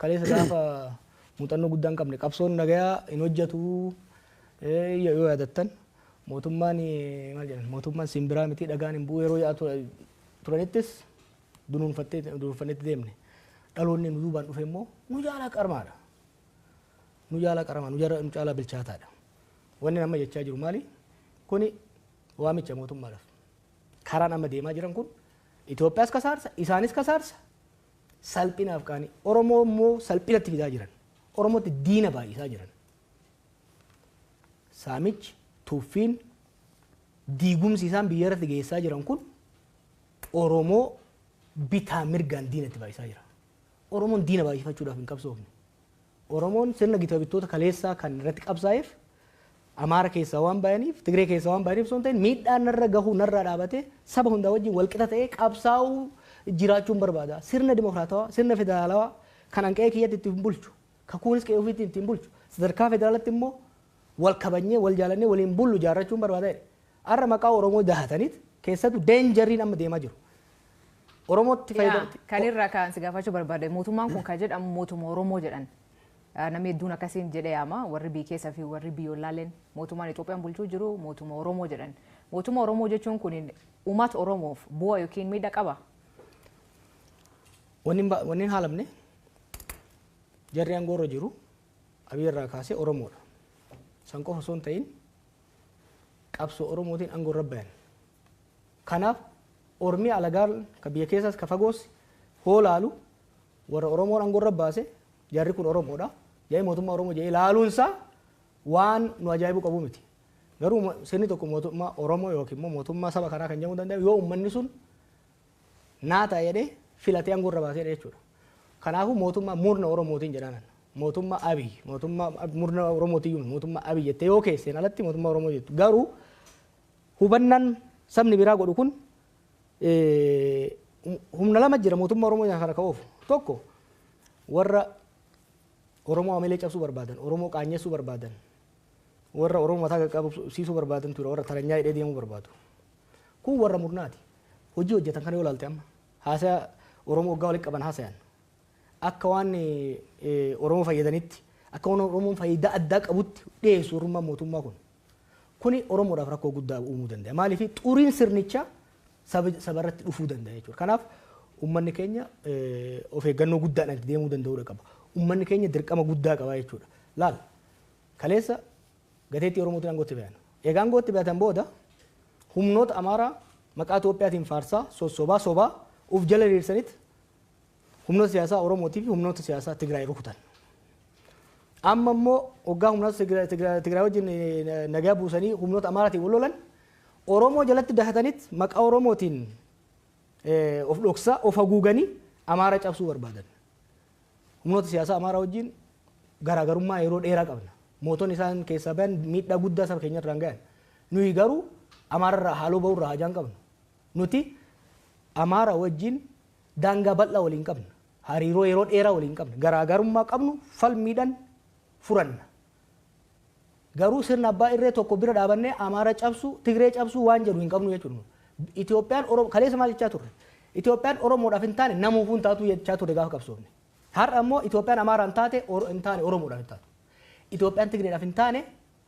kaleessa gaafa muuxannoo guddaa hin qabne qabsoon nagayaa hin hojjetu yoo yaadattan mootummaan maal jedhan mootummaan simbiraa miti dhagaan hin bu'u yeroo yaa'u turanittis dunuunfannetti deemne dhaloonni nu duubaan dhufe immoo nu jaalaa qarmaadha. Nu jaalaa qarmaa nu caalaa bilchaataadha. Wanni nama jechaa jiru maali? Kuni waamicha mootummaadhaaf. Karaan amma deemaa jiran kun Itoophiyaas kasaarsa isaanis kasaarsa salphinaaf kaanii Oromoo immoo salphinatti fidaa jiran. Oromootti diina baay'isaa jiran. Saamichi tuffiin diigumsi isaan biyya irratti geessaa jiran kun Oromoo bitaa mirgaan diinatti baay'isaa jira. Oromoon diina baay'ifachuudhaaf hin qabsoofne. Oromoon sirna gita bittoota kaleessaa kan irratti qabsaa'eef Amaara keessaa waan bayaniif Tigree keessaa waan bayaniif son ta'in miidhaan narra gahuu narraa dhaabatee saba hundaa wajjin walqixa ta'ee qabsaa'uu jiraachuun barbaada. Sirna dimokiraatawaa, sirna federaalawaa kan hanqee kiyyatti ittiin bulchu, kakuunis qe'ee ofiitti ittiin bulchu, sadarkaa federaalatti immoo wal kabanyee wal jaalannee waliin bullu ijaarrachuun barbaada. Har'a maqaa Oromoo dahataniit keessattuu deenjariin amma deemaa jiru. Oromootti fayyadamti. Kan irraa kaan si gaafachuu barbaade mootummaan kun kan jedhamu mootummaa Oromoo jedhan. Namni hedduun akkasiin jedhee yaama warri biyya keessaa fi warri biyyoolaaleen mootummaan Itoophiyaan bulchuu jiru mootummaa Oromoo jedhan. Mootummaa Oromoo jechuun kun uummata Oromoof bu'aa yookiin miidhaa qaba. Wanni hin haalamne jarri aangoo irra jiru Abiy irraa kaasee Oromoodha. San qofa osoo hin ta'in qabsoo Oromootiin aangoo irra bayan. Kanaaf Oromii alagaan ka biyya keessaas ka fagoos hoo laalu warra Oromoon aangoo irra baase jarri kun Oromoodha. Jee mootummaa Oromoo jee ilaaluunsaa waan nu ajaa'ibu qabu miti. Garuu sirni tokko mootummaa Oromoo yookiin immoo mootummaa saba kanaa kan jedhamuu danda'u yoo uummanni sun naata jedhee filatee aangoo irra baasee jechuudha. Kanaafuu mootummaa murna Oromootiin jedhanan. Mootummaa Abiy, mootummaa murna Oromootiin mootummaa Abiy jettee yoo keesseen alatti mootummaa Oromoo jettu. Garuu hubannaan sabni biraa godhu kun humna lama jira mootummaa Oromoo kana ka'uuf. Tokko warra Oromoo amalee cabsuu barbaadan, Oromoo qaanyessuu barbaadan, warra Oromoo mataa qabsiisuu barbaadan ture, warra taranyaa hidhee deemuu barbaadu. Kun warra murnaati. Hojii hojjetan kana yoo ilaalte amma haasaa Oromoo waggaa walitti qaban haasayan. Akka waan Oromoo fayyadanitti, akka waan Oromoon faayidaa addaa qabutti dhiyeessu oromummaa mootummaa kun. Kuni Oromoodhaaf rakkoo guddaa uumuu danda'a. Maaliif xuriin sirnichaa saba irratti dhufuu danda'a jechuudha. Kanaaf uummanni keenya of eeggannoo guddaadhaan itti deemuu danda'uu qaba. Uummanni keenya dirqama guddaa qaba jechuudha. Laal kaleessa gateettii Oromootiin aangootti bayan. Egaa aangootti bayatan booda humnoota Amaaraa maqaa Itoophiyaatiin faarsaa sobaa uf jala diriirsanitti humnoota siyaasaa Oromootii fi humnoota siyaasaa Tigraay rukutan. Amma immoo waggaa humnoota Tigraay wajjin nagaa buusanii humnoota Amaaraatiin wal lolan Oromoo jalatti dahatanitti maqaa Oromootiin of dhoksaa of haguuganii Amaaraa cabsuu barbaadan. Humnoota siyaasaa Amaaraa wajjin garaagarummaa yeroo dheeraa qabna. Mootonni isaan keessaa bayan miidhaa guddaa saba keenya irraan gahan. Nuyi garuu Amaara irraa haaloo bahuu irraa hajaan qabna. Nuti Amaara wajjin daangaa bal'aa waliin qabna. hariiroo yeroo dheeraa waliin qabne garaagarummaa qabnu falmiidhaan furanna. Garuu sirna abbaa irree tokko bira dhaabannee Amaara cabsu Tigree cabsu waan jedhu hin qabnu jechuudha. Itoophiyaan Oromoo kaleessa maal jechaa turre? Itoophiyaan Oromoodhaaf hin taane namuuf hin taatu jechaa turre gaafa qabsoofne. Har'a immoo Itoophiyaan Amaaraan taate hin taane Oromoodhaaf hin taatu. Itoophiyaan Tigreedhaaf hin taane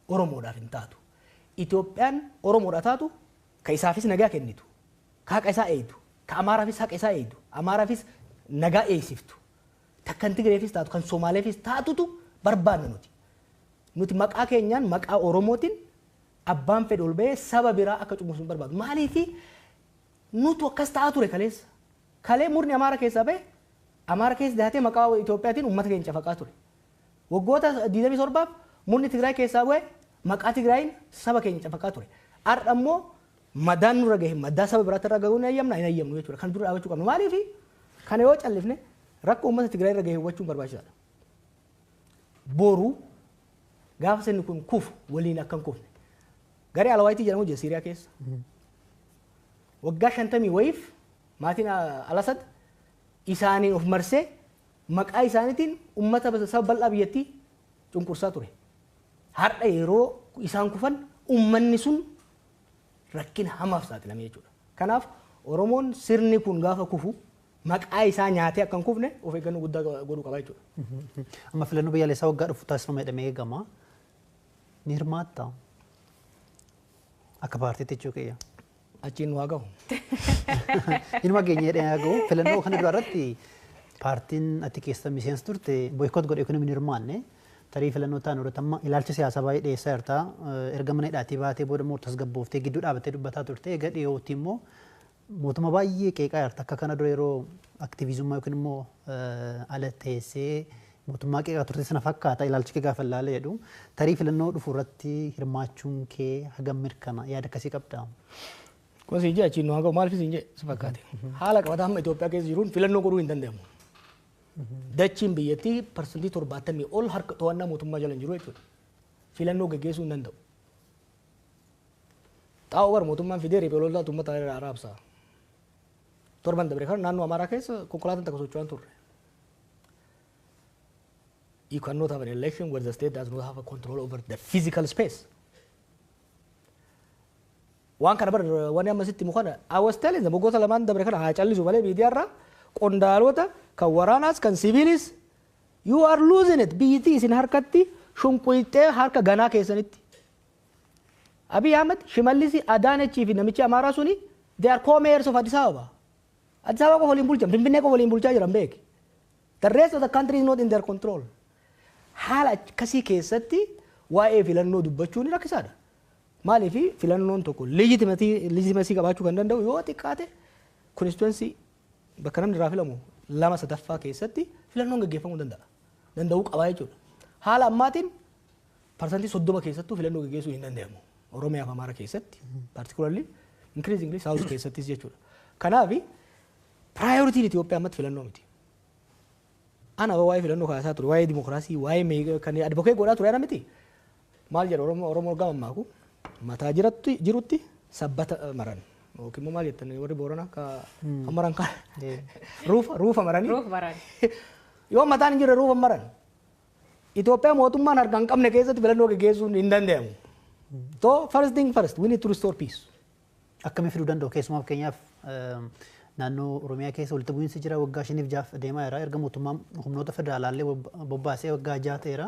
Oromoodhaaf hin taatu. Itoophiyaan Oromoodhaaf taatu ka isaafis nagaa kennitu. Ka haqa isaa eeyyitu. Ka Amaaraafis haqa isaa eeyyitu. Amaaraafis nagaa eeysiftu. Takkan Tigreefis taatu kan Somaaleefis taatutu barbaanna nuti. Nuti maqaa keenyaan maqaa Oromootiin abbaan fedhe ol ba'ee saba biraa akka cunqursu barbaadu. Maaliifi nutu akkas ta'aa ture kaleessa. Kalee murni Amaara keessaa ba'e Amaara keessa dahatee maqaa Itoophiyaatiin uummata keenya cafaqaa ture. Waggoota 27 murni Tigraay keessaa ba'e maqaa Tigraayin saba keenya cafaqaa ture. Har'a immoo madaan nurra gahe maddaa saba biraatti irra gahuun hin hayyamnu jechuudha. Kan dura dhaabachuu qabnu. Maaliifi kana yoo callifne rakkoo uummata Tigraay irra gahe hubachuun barbaachisaadha. Boru gaafa sirni kun kufu waliin akkan kufne. Garee Alawaayitii jedhamu jira Siiriyaa keessa. Waggaa 50 wayiif maatiin Alasad isaaniin of marsee maqaa isaaniitiin uummata saba bal'aa biyyattii cunqursaa ture. Har'a yeroo isaan kufan uummanni sun rakkina hamaaf saaxilame jechuudha. Kanaaf Oromoon sirni kun gaafa kufu maqaa isaa nyaatee akkan kufne of eeggannoo guddaa godhuu qaba jechuudha. Amma filannoo biyyaalessaa waggaa dhufu taasifama jedhamee eegama. Ni hirmaatta akka paartiitti jechuu kiyya. Achiin waa gahu. Inuma keenya jedhee haa gahu filannoo kana dura irratti paartiin ati keessa miseensa turte boykoot godhee kun hin hirmaanne tarii filannoo ta'an irratti amma ilaalcha siyaasaa baay'ee dhiyeessaa jirta. Erga mana hidhaatii baatee booda immoo tasgabbooftee gidduu dhaabattee dubbataa turte. Egaa dhiyootti immoo mootummaa baay'ee qeeqaa jirta. Akka kana dura yeroo aktiviizummaa yookiin immoo ala teessee mootummaa qeeqaa turte sana fakkaata ilaalchi kee gaafa ilaalee jedhu tarii filannoo dhufu irratti hirmaachuun kee hagam mirkana yaada akkasii qabda. Kun siin jee achiin nu hanga maaliif siin jee si fakkaate. Haala qabataa amma Itoophiyaa keessa jiruun filannoo godhuu hin danda'amu. Dachiin biyyattii parsantii 70 ol harka to'annaa mootummaa jala hin jiru jechuudha. Filannoo gaggeessuu hin danda'u. Xaa'oo bara mootummaan fidee riphee lolaa uummata araabsaa. Torban dabre kan naannoo Amaaraa keessa konkolaataan takka socho'an turre. You cannot have an election where the state does not have a control over the physical space. Waan kana bar wani amma sitti mukana I was telling them goota lamaan dabre kana haa callisu malee miidiyaarra qondaalota kan waraanaas kan siviilis you are losing it biyyittii isin harkatti shunquyxee harka ganaa keessanitti. Abiy Ahmed Shimallisi Adaanechii fi namichi Amaaraa suni they are co-mayors of Addis Ababa. Addis Ababa qofa waliin bulchan Finfinnee qofa waliin bulchaa jiran beeki. The rest of the country is not in their control. Haala akkasii keessatti waa'ee filannoo dubbachuun rakkisaadha. Maaliif filannoon tokko legitimacy qabaachuu kan danda'u yoo xiqqaate constituency bakka namni irraa filamu 2/3 keessatti filannoon gaggeeffamuu danda'a. Danda'uu qaba jechuudha. Haala ammaatiin parsantii 30 keessattuu filannoo gaggeessuu hin danda'amu. Oromiyaa fi Amaara keessatti particularly increasingly South keessattis jechuudha. Kanaaf priority Itoophiyaa ammatti filannoo miti. Ana waa'ee filannoo kaasaa ture waa'ee dimokiraasii waa'ee kan advocate godhaa ture ana miti. Maal jedha Oromoo gama maaku mataa jirutti sabbata maran. Yookiin immoo maal jettan warri Booranaa ka maran kan ruufa maranii. Ruufa maran. Yoo mataan hin jirre ruufa maran. Itoophiyaa mootummaan harka hin qabne keessatti filannoo gaggeessuun hin danda'amu. So first thing first we need to restore peace. Akkamii fiduu danda'u keessumaa fakkeenyaaf naannoo Oromiyaa keessa walitti bu'iinsi jira waggaa 5 deemaa jira erga mootummaan humnoota federaalaallee bobbaasee waggaa 6 ta'eera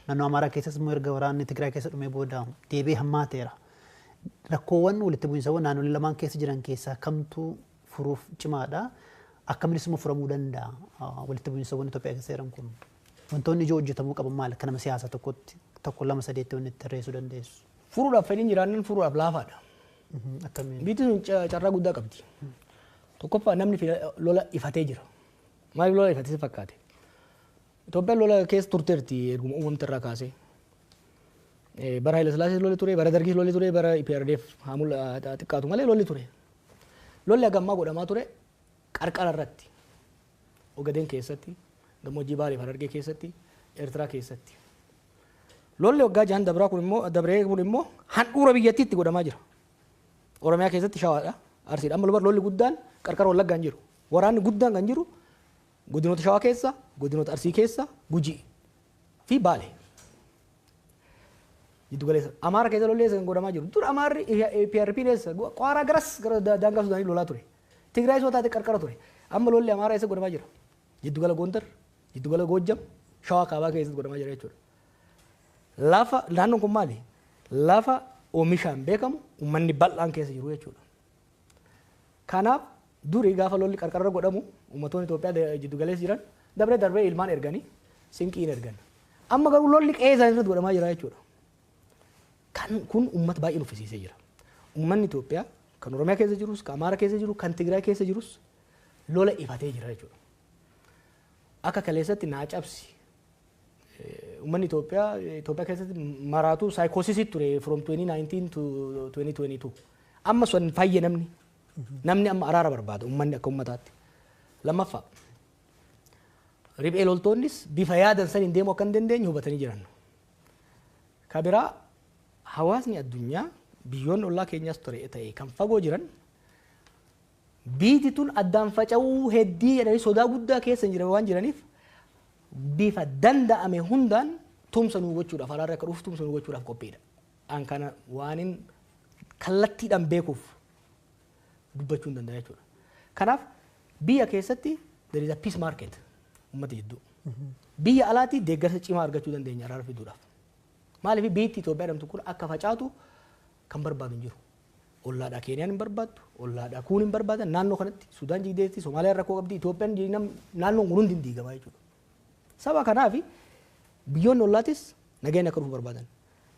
naannoo Amaaraa keessas immoo erga waraanni Tigraay keessa dhumee booda deebi'ee hammaateera. Rakkoowwan walitti bu'iinsawwan naannolee lamaan keessa jiran keessaa kamtu furuuf cimaadha akkaminis immoo furamuu danda'a walitti bu'iinsawwan Itoophiyaa keessa jiran kun wantoonni ijoo hojjetamuu qaban maal akka nama siyaasa tokkotti tokko 2-3 wanni itti tarreessuu dandeessu. Furuudhaaf fedhiin jiraannan furuudhaaf laafaadha. Akkamiin? Biitti sun carraa guddaa qabdi. Tokkoffaa namni lola ifatee jira. Maaliif lola ifatee si fakkaate? Itoophiyaan lola keessa turteerti erguma uumamte irraa kaasee. Bara Haila Sillaasee lolli ture, bara Dargii lolli ture, bara IPRDF haamul xiqqaatu malee lolli ture. Lolli hagammaa godhamaa ture qarqara irratti. Ogadeen keessatti, gammoojjii Baalee fi Harargee keessatti, Eertiraa keessatti. Lolli waggaa 6 dabree kun immoo handhuura biyyattiitti godhamaa jira. Oromiyaa keessatti Shawaadha. Arsiidha. Amma lolli guddaan qarqara Wallaggaa hin jiru. Waraanni guddaan kan jiru godinoota Shawaa keessa, godinoota Arsii keessa, Gujii fi Baalee. Jiddu galeessa. Amaara keessa lollee san godhamaa jiru. Dur Amaarri PRP keessa Qaaraa garas gara daangaa Sudaanii lolaa ture. Tigraay soo taate qarqara ture. Amma lollee Amaara keessa godhamaa jira. Jiddu gala Gondar, jiddu gala Goojjam, Shawaa kaabaa keessatti godhamaa jira jechuudha. Lafa naannoon kun maali? Lafa oomishaan beekamu uummanni bal'aan keessa jiru jechuudha. Kanaaf durii gaafa lolli qarqara godhamu uummattoonni Itoophiyaa jiddu galeessa jiran darbee ilmaan erganii sinqiin ergan. Amma garuu lolli qe'ee isaanii irratti godhamaa jira jechuudha. Kun uummata baay'ee nuffisiisee jira. Uummanni Itoophiyaa kan Oromiyaa keessa jirus, kan Amaara keessa jiru, kan Tigraay keessa jirus lola ifatee jira jechuudha. Akka kaleessatti naa cabsi. Uummanni Itoophiyaa keessatti maraatu saayikoosisii ture from 2019 to 2022. Amma sun fayye namni amma araara barbaada uummanni akka uummataatti. Lammaffaa riphee loltoonnis bifa yaadan saniin deemuu akka hin dandeenye hubatanii jiran. Kabiraa hawaasni addunyaa biyyoonni ollaa keenyaas ture ta'e kan fagoo jiran biyyi tun addaan faca'uu heddii jedhanii sodaa guddaa keessa hin jiran waan jiraniif bifa danda'ame hundaan tumsa nuu gochuudhaaf araarri akka dhufu tumsa nuu gochuudhaaf qophiidha. An kana waanin kallattiidhaan beekuuf dubbachuu hin danda'a jechuudha. Kanaaf biyya keessatti there is a peace market uummata jidduu. Biyya alaatti deeggarsa cimaa argachuu dandeenya araara fiduudhaaf. Maaliif biyyi Itoophiyaa jedhamtu kun akka facaatu kan barbaadu hin jiru. Ollaadhaa Keeniyaan hin barbaaddu, ollaadhaa kuun hin barbaadan naannoo kanatti Sudaan jigdeetti, Somaaliyaa rakkoo qabdi, Itoophiyaan naannoon kun hundi hin diigamaa jechuudha. Saba kanaaf biyyoonni ollaattis nageenya akka dhufu barbaadan.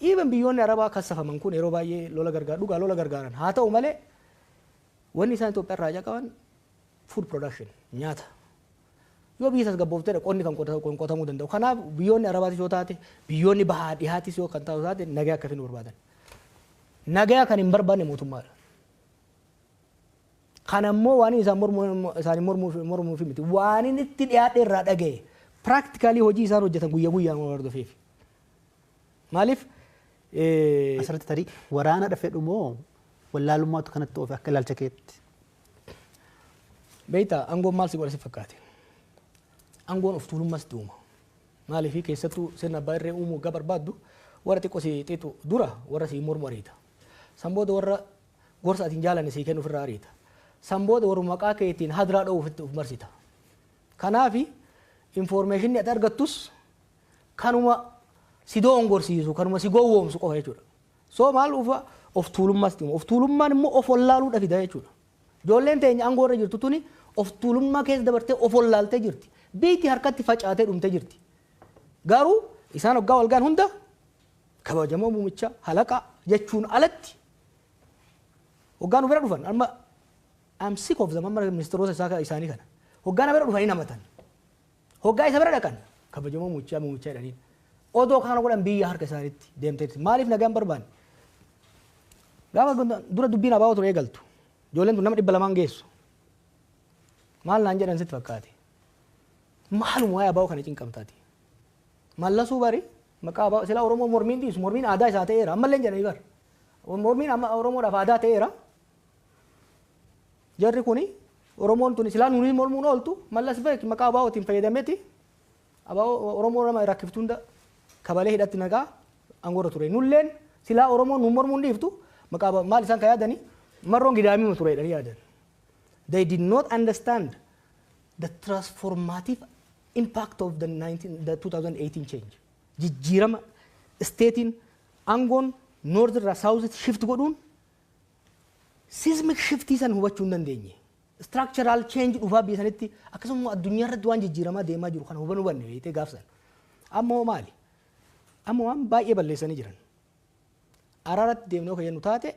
Even biyyoonni Arabaa kassafaman kun yeroo baay'ee lola gargaaran. Haa ta'u malee wanni isaan Itoophiyaa irraa qaban food production nyaata. Yoo biyya tasgabbooftee qonni kan qotamuu danda'u. Kanaaf biyyoonni Arabaatis yoo taate biyyoonni bahaa dhihaatis yoo kan taatu taate nagaa akka finnu barbaadan. Nagaa kan hin barbaanne mootummaadha. Kan ammoo waan isaanii mormuuf miti. Waan inni itti dhiyaate irraa dhaga'e. Practically hojii isaan hojjetan guyyaa guyyaan waan hordofeef. Maaliif? Asirratti tarii waraana dhafedhu moo wallaalummaatu kanatti oofe akka ilaalcha keetti? Beektaa aangoon maal si godha si fakkaate? Aangoon of tuulummaas duuma. Maaliif keessattuu sirna abbaa irree uumuu gaa barbaaddu warra xiqqoo si xiqqoo dura warra si mormu ariita. Sanbooda warra gorsa atiin jaalanne si kennu ofirraa ariita. Sanbooda warra maqaa keetiin hadiraa dha'uuf of marsita. Kanaafi information ati argattus kanuma si doongorsiisu kanuma si gowwoomsu qofa jechuudha. So maal ufa of tuulummaas duuma. Of tuulummaan immoo of wallaaluu fida jechuudha. Ijoolleen teenya aangoo irra jirtu tuni of tuulummaa keessa dabartee of wallaaltee jirti. Biitti harkatti facaatee dhumtee jirti. Garuu isaan waggaa walgaan hunda kabajamoo muummicha halaqa jechuun alatti waggaan bira dhufan amma I'm sick of them amma ministeerota isaanii kana waggaan bira dhufanii namatan waggaa isa bira dhaqan kabajamoo muummicha jedhaniin odoo kana godhan biyya harka isaaniitti deemteetti maaliif nagaan barbaanne gaafa dura dubbiin abaa'oo ture eegaltu ijoolleen tun nama 200 geessu maal naan jedhan sitti fakkaate maaluma waa'ee abaa'oo kana cinqamtaati mallasuu bari maqaa abaa'oo sila Oromoo mormiin dhiisu mormiin aadaa isaa ta'eera ammallee jedhanii bar mormiin Oromoodhaaf aadaa ta'eera jarri kuni Oromoon tuni silaa nuuni mormuun ooltu mallas beek maqaa abaa'ootiin fayyadameeti abaa'oo Oromoo nama rakkiftuu hunda kabalee hidhatti nagaa aangoorra ture nulleen silaa Oromoon nu mormuun dhiiftu maqaa maal isaan ka yaadanii marroon gidaamii ture jedhanii yaadan. They did not understand the transformative impact of the 2018 change. Jijjiirama statein aangoon north irraa south shift godhuun seismic shift san hubachuu hin dandeenye. Structural change dhufaa biyya sanitti akkasuma addunyaa irratti waan jijjiiramaa deemaa jiru kana hubanne beektee gaafsan. Ammoo maali? Ammoo waan baay'ee balleessanii jiran. Araaratti deemnee kan jennu taate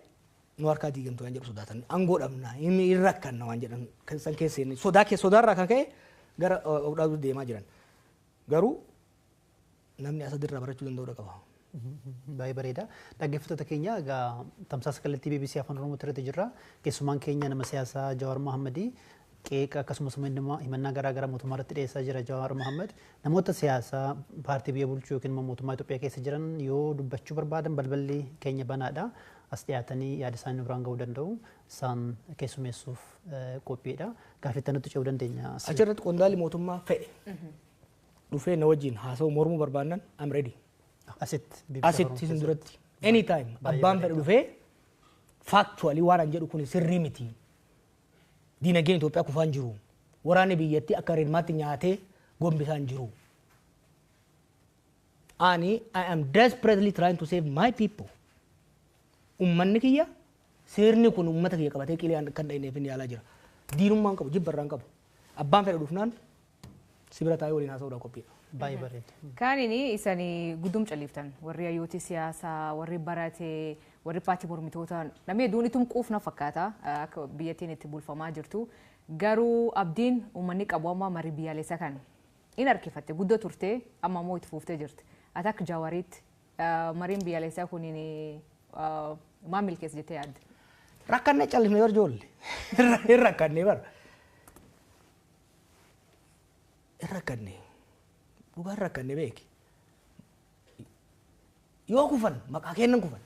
nu harkaa diigamtu waan jedhu sodaatan aangoo dhabnaa inni rakkanna waan jedhan kan san keessee sodaarraa kan ka'e gara dhaabuu deemaa jiran. Garuu namni asadirraa barachuu danda'udha qaba. Baay'ee bareeda. Dhaggeeffattoota keenya egaa tamsaasa kallattii BBC Afaan Oromoo irratti jirra. Keessumaan keenya nama siyaasaa Jawaar Mohammed qeeqa akkasumas himannaa garaagaraa mootummaa irratti dhiyeessaa jira Jawaar Mohammed. Namoota siyaasaa paartii biyya bulchuu yookiin mootummaa Itoophiyaa keessa jiran yoo dubbachuu barbaadan balballi keenya banaadha. as dhiyaatanii yaada isaanii biraan ga'uu danda'u isaan keessummeessuuf qophiidha. Gaaffii nutti ce'uu dandeenya. Achirratti qondaalli mootummaa fedhe dhufee na wajjin haasa'u mormuu barbaannan I'm ready. Asitti isin duratti anytime abbaan fedhe dhufee factually waan an jedhu kun sirrii miti. Diinagdeen Itoophiyaa kufaan jiru. Waraanni biyyattii akka reermaatti nyaatee gombisaan jiru. I am desperately trying to save my people. Ummanni kiyya sirni kun ummata kiyya qabatee qilee kan dha'ineef inni yaalaa jira. Diinummaan qabu jibbarraan qabu. Abbaan fedhe dhufnaan sibira taa'ee waliin haasa'uudhaan qophiidha. Baay'ee bareeda. Kaanini isanii guddum calliftan warri hayyooti siyaasaa warri baratee warri paartii mormitoota namni hedduun itum quufna fakkaata akka biyyattiin itti bulfamaa jirtu garuu abdiin uummanni qabu amma marii biyyaalessaa kan in harkifatte guddoo turte amma immoo itti fuuftee jirti. Ati akka Jawaariitti mariin biyyaalessaa kuniin maal milkeessa jettee yaadda? Rakkannee callifnee bar ijoollee. Hin rakkannee bar. Hin rakkannee. Dhugaan rakkannee beeki. Yoo kufan maqaa kennan kufan.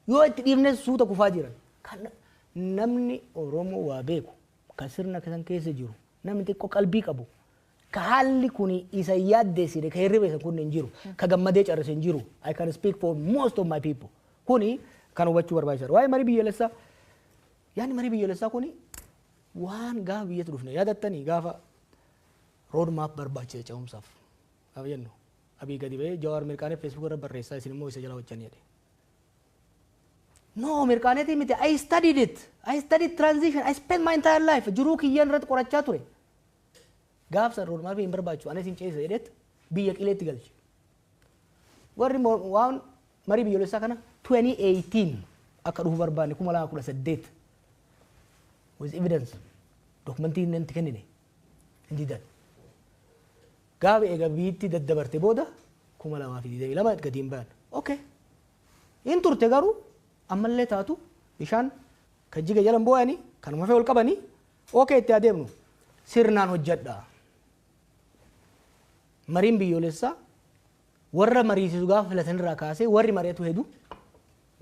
Yoo itti dhiibnee suuta kufaa jiran. Kan namni Oromoo waa beeku kan sirna kan keessa jiru namni xiqqoo qalbii qabu. Ka haalli kun isa yaaddeessine ka hirribeessan kun hin jiru. Ka gammadee carrase hin jiru. I can speak for most of my people. Kuni kan hubachuu barbaachisaadha. Waa'ee marii biyyaalessaa yaani marii biyyaalessaa kuni waan gaafa biyyatti dhufne yaadattanii gaafa road map barbaachisa ce'umsaaf. Abiyanno abii gadi ba'ee Jawaar mirkaanee Facebook irra barreessaa isin immoo isa jala hojjanii jedhe. No mirkaaneetii miti I studied it. I studied transition. I spent my entire life jiruu kiyyaan irratti qorachaa ture. Gaafsan road map hin barbaachisu anis hin ceesisa jedheet biyya qileetti galche. Warri waan marii biyyoolessaa kana 2018 akka dhufu barbaanne 2018 with evidence dokumentii inni itti kennine hin didan. Gaafa eega biitti daddabarte booda 2022 gadi hin ba'an. Okay. In turte garuu ammallee taatu bishaan kan jiga jalan boo'anii kanuma fee ol qabanii okay itti adeemnu sirnaan hojjedhaa. Mariin biyyoolessaa warra mariisisu gaafa filatan irraa kaasee warri mari'atu hedduu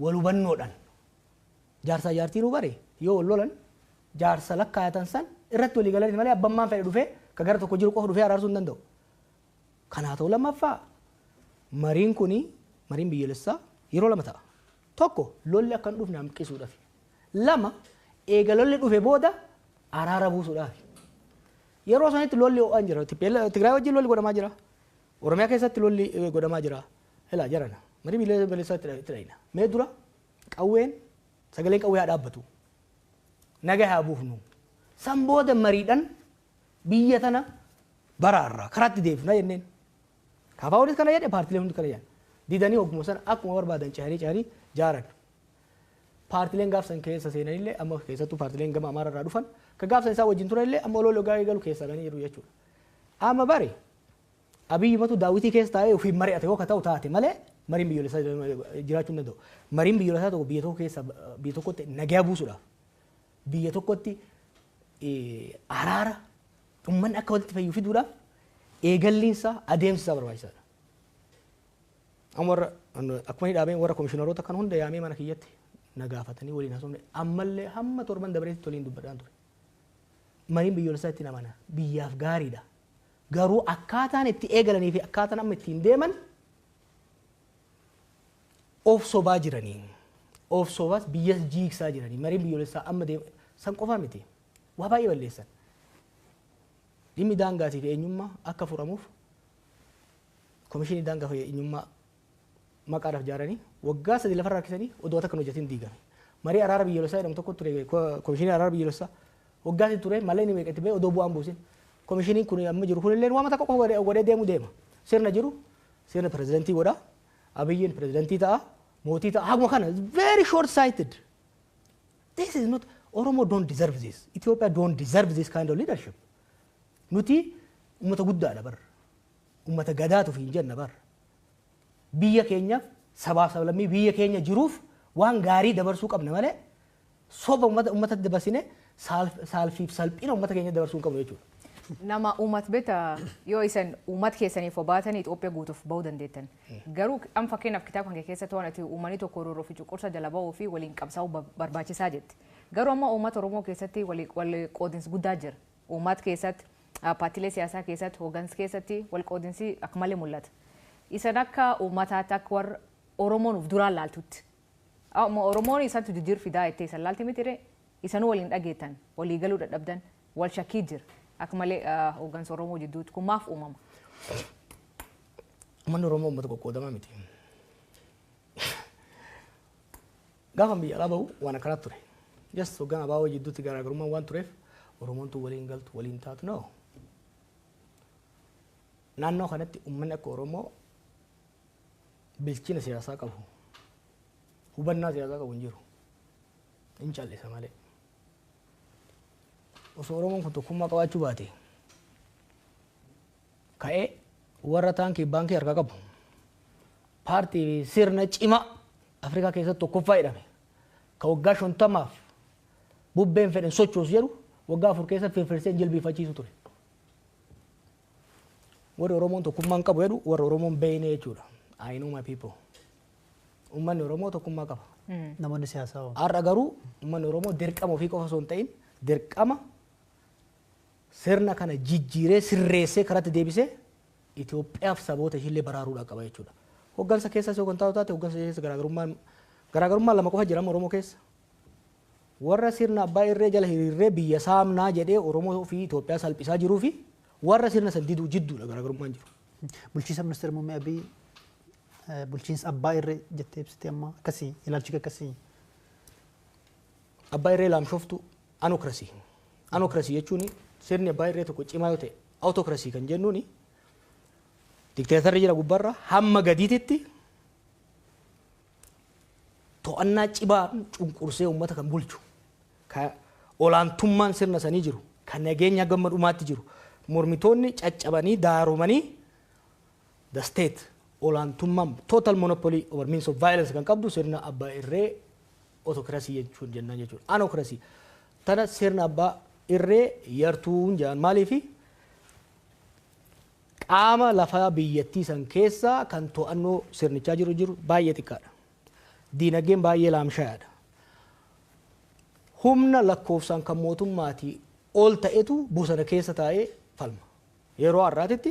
wal hubannoodhaan jaarsaa jaartii nu bare yoo wal lolan jaarsa lakkaayatan san irratti walii galanii malee abbammaan fedhe dhufee ka gara tokko jiru qofa dhufee araarsuu hin danda'u. Kanaa ta'u lammaffaa mariin kuni mariin biyyoolessaa yeroo lama ta'a. Tokko lolli akka hin dhufne hanqisuudhaaf. Lama eega lolli dhufe booda araara buusuudhaaf. Yeroo sanitti lolli ho'aan jira. Tigraay wajjin lolli godhamaa jira. Oromiyaa keessatti lolli godhamaa jira. Helaa jarana. Marii biyyoolessaa itti dhayina. Mee dura qawween sagaleen qawwee haa dhaabbatu. Nagaa haa buufnu. San booda mariidhaan biyya tana baraarraa karaatti deebifna jenneen. Kaafaa olis kana jedhe paartileen hundi kana jedhan. Didanii ogguma sana akkuma barbaadan cahanii jaaran. Paartileen gaafsan keessa seenanillee amma keessattuu paartileen gama Amaararraa dhufan ka gaafsan isaa wajjin turanillee amma ololoo gaa'ee galu keessa ganii jedhu jechuudha. Amma bare Abiyyumatu daawwitii keessa taa'ee ofii mari'ate yoo ka ta'u taate malee mariin biyyoolessaa jiraachuu hin danda'u. Mariin biyyoolessaa tokko biyya tokko keessa biyya tokkotti nagaa buusuudhaaf biyya tokkotti araara uummanni akka walitti fayyuu fiduudhaaf eegalliinsa adeemsisaa barbaachisaadha. Amma warra akkuma hidhaabeen warra komishiinaroota kan hunda yaamee mana kiyyatti nagaafatanii waliin haasofne ammallee hamma torban dabreetti waliin dubbadhaan ture. Mariin biyyoolessaa itti namana biyyaaf gaariidha. Garuu akkaataan itti eegalanii fi akkaataan amma ittiin deeman of sobaa jiranii. Of sobaas biyyas jiigsaa jiranii. Mariin biyyoolessaa amma san qofaa miti. Waa baay'ee balleessan. Dhimmi daangaatii fi eenyummaa akka furamuuf komishinii daangaa fi eenyummaa maqaadhaaf ijaaranii waggaa 3 lafarraa rakkisanii odoo akka hojjetin diigame. Marii araara biyyoolessaa jedhamu tokko ture komishinii araara biyyoolessaa waggaa ture malee ni meeqatti ba'e odoo bu'aan buusin. Komishiniin kun amma jiru kun illee waamata qofa godhee deema. Sirna jiru sirna pirezidantii godha. Abiyyiin pirezidantii ta'a. Mootii ta'a. Haguma kana very short sighted. This is not Oromo don't deserve this. Ethiopia don't deserve this kind of leadership. Nuti ummata guddaadha bar. Ummata gadaatu fi hin jenna bar. Biyya keenya sabaaf sablammii biyya keenya jiruuf waan gaarii dabarsuu qabna malee soba ummata dabarsine saalfiif salphina ummata keenya dabarsuu qabnu jechuudha. Nama uumat beta yoo isan uumat keessaniif obaatanii Itoophiyaa guutuuf bahuu dandeettan. Garuu amma fakkeenyaaf kitaaba kan keessatti waan ati uumanii tokko rooroo fi cuqursa jala bahuu fi waliin qabsaa'uu barbaachisaa jetti. Garuu amma uummata Oromoo keessatti wal qoodinsi guddaa jira. Uumat keessatti paartiilee siyaasaa keessatti hoggansa keessatti wal qoodinsi akka malee mul'ata. Isan akka uummataatti akka warra Oromoon of duraan laaltutti. Oromoon isantu jijjiir fidaa itti isan laalti mitire isanuu waliin dhageettan walii galuu dadhabdan wal shakkii jira. Akka malee hoggansa Oromoo jidduutti kun maaf uumama? Uummanni Oromoo uummata qoqqoodamaa miti. Gaafa biyya alaa bahu waan akkanaatti ture. Jas hoggan abaaboo jidduutti garaagarummaan waan tureef Oromoon tu waliin galtu waliin taatu noo. Naannoo kanatti uummanni akka Oromoo bilchina siyaasaa qabu. Hubannaa siyaasaa qabu hin jiru. Hin callisa malee. Osoo Oromoon kun tokkummaa qabaachuu baate ka'ee warra taankii baankii harkaa qabu paartii sirna cima Afrikaa keessatti tokkoffaa jedhame ka waggaa 50 bubbeen fedhan sochoosu jedhu waggaa 4 keessa firfirsee jilbiifachiisu ture. Warri Oromoon tokkummaan qabu jedhu warra Oromoon beeyne jechuudha. I know my people. Uummanni Oromoo tokkummaa qaba. Namoonni siyaasaa hoo? Har'a garuu uummanni Oromoo dirqama ofii qofa osoo hin ta'in dirqama sirna kana jijjiiree sirreessee karatti deebisee Itoophiyaaf saboota ishillee baraaruudhaan qaba jechuudha. Hoggansa keessa yoo kan taate hoggansa keessa garaagarummaan lama qofa jira Oromoo keessa. Warra sirna abbaa irree jala hiriirree biyya saamnaa jedhee Oromoo fi Itoophiyaa salphisaa jiruu fi warra sirna san diduu jidduudha garaagarummaan jiru. Bulchiinsa ministeera muummee Abiy bulchiinsa abbaa irree jettee ibsite amma akkasii ilaalchi akkasii. Abbaa irree laamshoftu anokrasii. Anokrasii jechuun sirni abbaa irree tokko cimaa yoo ta'e autokrasii kan jennuuni dikteetarri jira gubbarra hamma gadiititti to'annaa cibaa cunqursee uummata kan bulchu ka olaantummaan sirna sanii jiru kan nageenya gamma dhumaatti jiru mormitoonni caccabanii daaromanii the state olaantummaan total monopoly over means of violence kan qabdu sirna abbaa irree autokrasii jechuun jennaan jechuudha. Anokrasii tana sirna abbaa irree yartuun jedhan maaliifi qaama lafaa biyyattii san keessaa kan to'annoo sirnichaa jiru baay'ee xiqqaadha. Diinagdeen baay'ee laamshaadha. Humna lakkoofsaan kan mootummaatii ol ta'etu bosona keessa taa'ee falma. Yeroo har'aatitti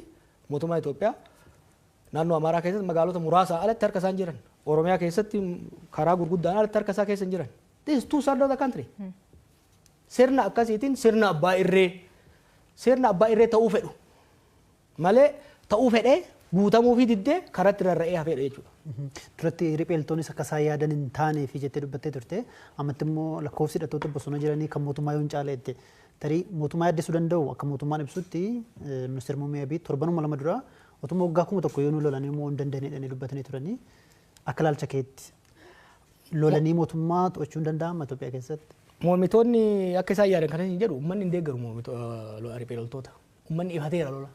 mootummaa Itoophiyaa naannoo Amaaraa keessatti magaalota muraasaa alatti harka isaan jiran. Oromiyaa keessatti karaa gurguddaan alatti harka isaa keessa hin jiran. This is two sides of the country. Sirna akkasiitiin sirna abbaa irree ta'uu fedhu malee ta'uu fedhee guutamuu fi diddee karatti rarra'ee hafeedha jechuudha. Duratti ripheeltoonnis akka isaan yaadan hin taanee fi jettee dubbattee turte ammatti immoo lakkoofsi hidhattoota bosona jiranii kan mootummaa yoo hin caaleette tarii mootummaa yaaddessuu danda'u akka mootummaan ibsutti ministeera muummee Abiy torbanuma lama dura otuma waggaa 1000 yoo nu lolanii immoo hin dandeenye dubbatanii turanii akka ilaalcha keetti lolanii mootummaa to'achuu hin danda'ama Itoophiyaa keessatti. Mormitoonni akka isaan yaadan kan hin jedhu uummanni hin deeggaru ripheeltoota. Uummanni ifateera lola.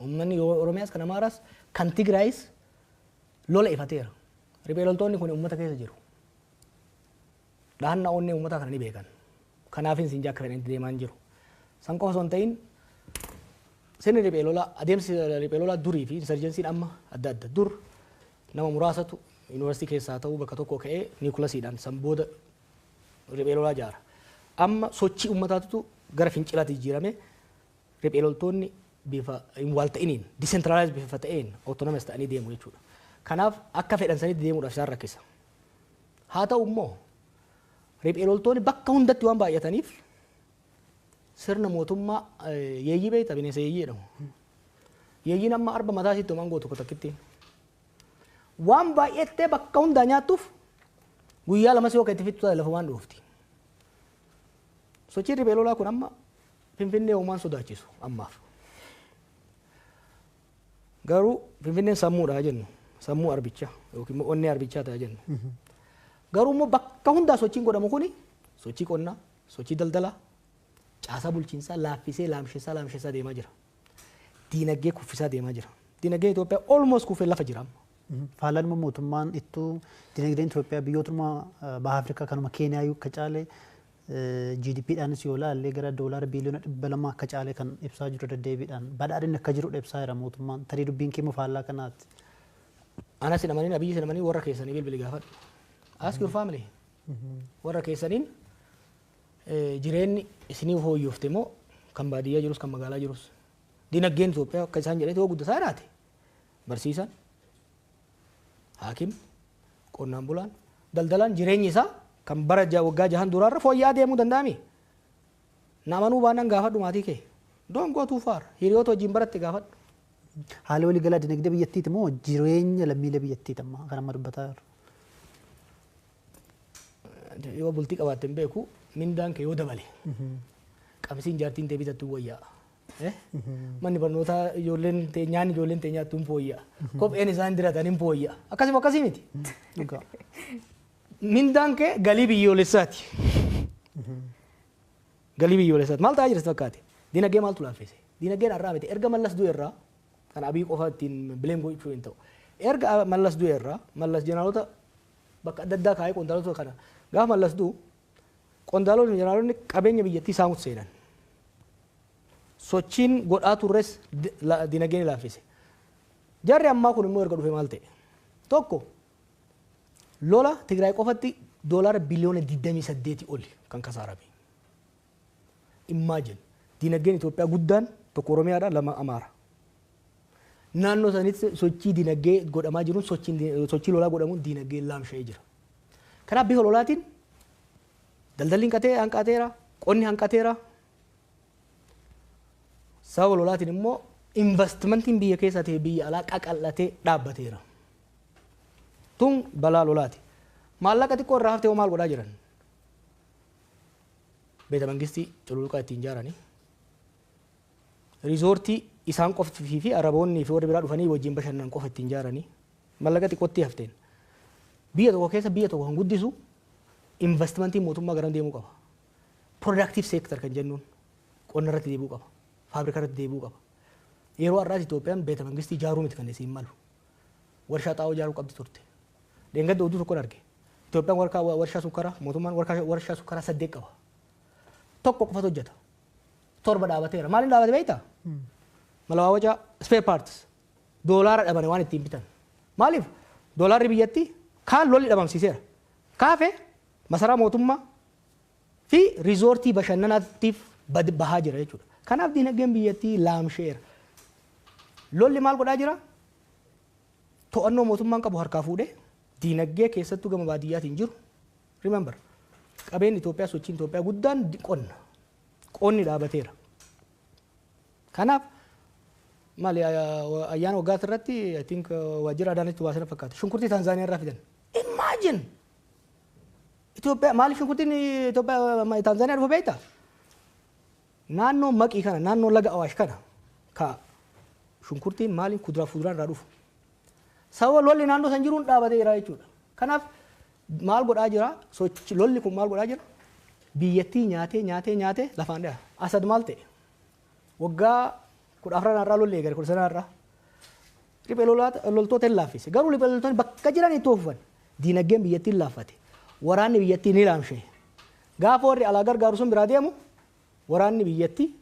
Uummanni Oromiyaas kan Amaaraas kan Tigraayis lola ifateera. Ripheeltoonni kun uummata keessa jiru. Dhaannaa onnee uummataa kana ni beekan. Kanaafin siin akka fedhanitti deemaa hin jiru. San qofa osoo hin ta'in sirni ripheelolaa adeemsi ripheelolaa durii fi insurgensiin amma adda adda dur nama muraasatu yuunivarsiitii keessaa ta'uu bakka tokko ka'ee niikulasiidhaan san booda ripheelolaa ijaara. Amma sochii uummataatu gara fincilaatti jijjiirame ripheeloltoonni bifa wal ta'iniin decentralized bifa ta'een autonomous ta'anii deemu jechuudha. Kanaaf akka fedhan sanitti deemuudhaaf isaan rakkisa. Haa ta'u immoo ripheeloltoonni bakka hundatti waan baay'ataniif sirna mootummaa yeeyyii beekta bineensa yeeyyii jedhamu. Yeeyyiin amma arba mataa isiitti homaan gootu takkitti. Waan baay'attee bakka hundaa nyaattuuf guyyaa lamas yoo itti fixtu lafa waan dhoofti. Sochiin ripheelolaa kun amma Finfinnee uumaan sodaachisu ammaaf. Garuu Finfinneen sammuudha jennu sammuu arbichaa yookiin onnee arbichaa ta'a jennu. Garuu immoo bakka hundaa sochiin godhamu kuni sochii qonnaa, sochii daldalaa, caasaa bulchiinsaa laaffisee laamsheessaa deemaa jira. Diinagdee kuffisaa deemaa jira. Diinagdeen Itoophiyaa almost kuffee lafa jira. Faalaan mootummaan ittuu diinagdeen Itoophiyaa biyyootuma baha Afrikaa kanuma Keeniyaa akka caale GDPdhaanis yoo ilaalle gara doolaara biliyoona 200 akka caalee kan ibsaa jiru deddeebiidhaan badhaadhinni akka jiru ibsaa jira mootummaan tarii dubbiin kee faallaa kanaatti. Ana sinamanii nabiyyi sinamanii warra keessanii bilbili gaafadhu. Ask your family. Warra keessaniin jireenyi isinii hooyyofte moo kan baadiyyaa jirus kan magaalaa jirus. Dinagdeen Itoophiyaa akka isaan jedhee ta'uu guddataa jiraate. Barsiisaan, haakim, qonnaan bulaan, daldalaan jireenyi isaa kan bara waggaa 6 duraarra fooyya'aa deemuu danda'ami. Namanuu baanaan gaafadhu maatii kee. Don't go too far. Hiriyoota wajjin baratte gaafadhu. Haala waliigalaa dinagdee biyyattiiti moo jireenya lammiilee biyyattiiti amma kan amma dubbataa jiru? Yoo bultii qabaatte hin beeku mindaan kee yoo dabale qabsiin jaartiin tee bitattuu wayyaa. Manni barnootaa ijoolleen nyaanni ijoolleen tee nyaattu hin fooyyaa. Kopheen isaan diratan hin fooyyaa. Akkasii miti. Mindaan kee galii biyyoolessaati. Galii biyyoolessaati. Maal ta'aa jirti fakkaate? Dinagdee maaltu laaffise? Dinagdeen har'aa miti erga mallas du'e irraa kan abii qofa ittiin bileem gochuu hin ta'u. Erga mallas du'e irraa mallas jeneraaloota bakka adda addaa kaa'ee qondaalota kana gaafa mallas du'u qondaalonni jeneraaloonni qabeenya biyyattii saamutti seenan. Sochiin godhaa turres dinagdeen laaffise. Jarri ammaa kun immoo erga dhufe maal ta'e? Tokko lola Tigraay qofatti doolaara biliyoona 28 oli kan kasaarame. Imagine dinagdeen Itoophiyaa guddaan tokko Oromiyaadha lama Amaara. Naannoo sanitti sochii dinagdee godhamaa jiruun sochii lolaa godhamuun dinagdee laamsha'ee jira. Kanaaf bifa lolaatiin daldalli hanqateera, qonni hanqateera. Sababa lolaatiin immoo investimentiin biyya keessaa ta'e biyya alaa qaqal'atee dhaabbateera. Tun balaa lolaati. Maallaqa xiqqoo irraa haftee maal godhaa jiran? Beeta mangistii cululuqaa ittiin ijaaranii. Riizoortii isaan qoftii fi araboonnii fi warri biraa dhufanii wajjin bashannan qofa ittiin ijaaranii. Maallaqa xiqqootti hafteen. Biyya tokko keessa biyya tokko kan guddisu investimentiin mootummaa garam deemuu qaba. Productive sector kan jennuun qonna irratti deebi'uu qaba. Faabirikaa irratti deebi'uu qaba. Yeroo har'aas Itoophiyaan beeta mangistii ijaaruu miti kan isiin malu. Warshaa xaa'oo ijaaruu qabdi turte. Deengadda oduu tokkoon arge. Itoophiyaan warshaa sukkaraa mootummaan warshaa sukkaraa 8 qaba. Tokko qofatu hojjeta. 7 dhaabateera. Maaliin dhaabate beektaa? Malawaawwaca spare parts doolaara dhabane waan ittiin bitan. Maaliif? Doolaarri biyyattii kaan lolli dhabamsiiseera. Kaafe masaraa mootummaa fi riizoortii bashannanaatiif bahaa jira jechuudha. Kanaaf dinagdeen biyyattii laamsheera. Lolli maal godhaa jira? To'annoo mootummaan qabu harkaa fuudhee dinagdee keessattuu gama baadiyyaatiin jiru. Remember qabeen Itoophiyaa sochiin Itoophiyaa guddaan qonna. Qonni dhaabateera. Kanaaf maali ayyaana waggaa irratti I think waajjira Adaanaatti baasanii fakkaata. Shunkurtii Taanzaaniyaa irraa fidan. Imagine Itoophiyaa maaliif shunkurtiin Itoophiyaa Taanzaaniyaa dhufa beektaa? Naannoo maqii kana naannoo laga Awaash kana ka shunkurtiin maaliin kuduraa fuduraan irraa dhufu. Sababa lolli naannoo san jiruun dhaabateera jechuudha. Kanaaf maal godhaa jira? Lolli kun maal godhaa jira? Biyyattii nyaatee lafaan dha'a. Asad maal ta'e? Waggaa 14 irraa lolli eegale 19 irraa. Riphee loltoota hin laaffise. Garuu riphee loltoonni bakka jiran itti oofan. Dinagdeen biyyattiin laaffate. Waraanni biyyattii ni laamshe. Gaafa warri alaa gargaaru sun biraa deemu waraanni biyyattii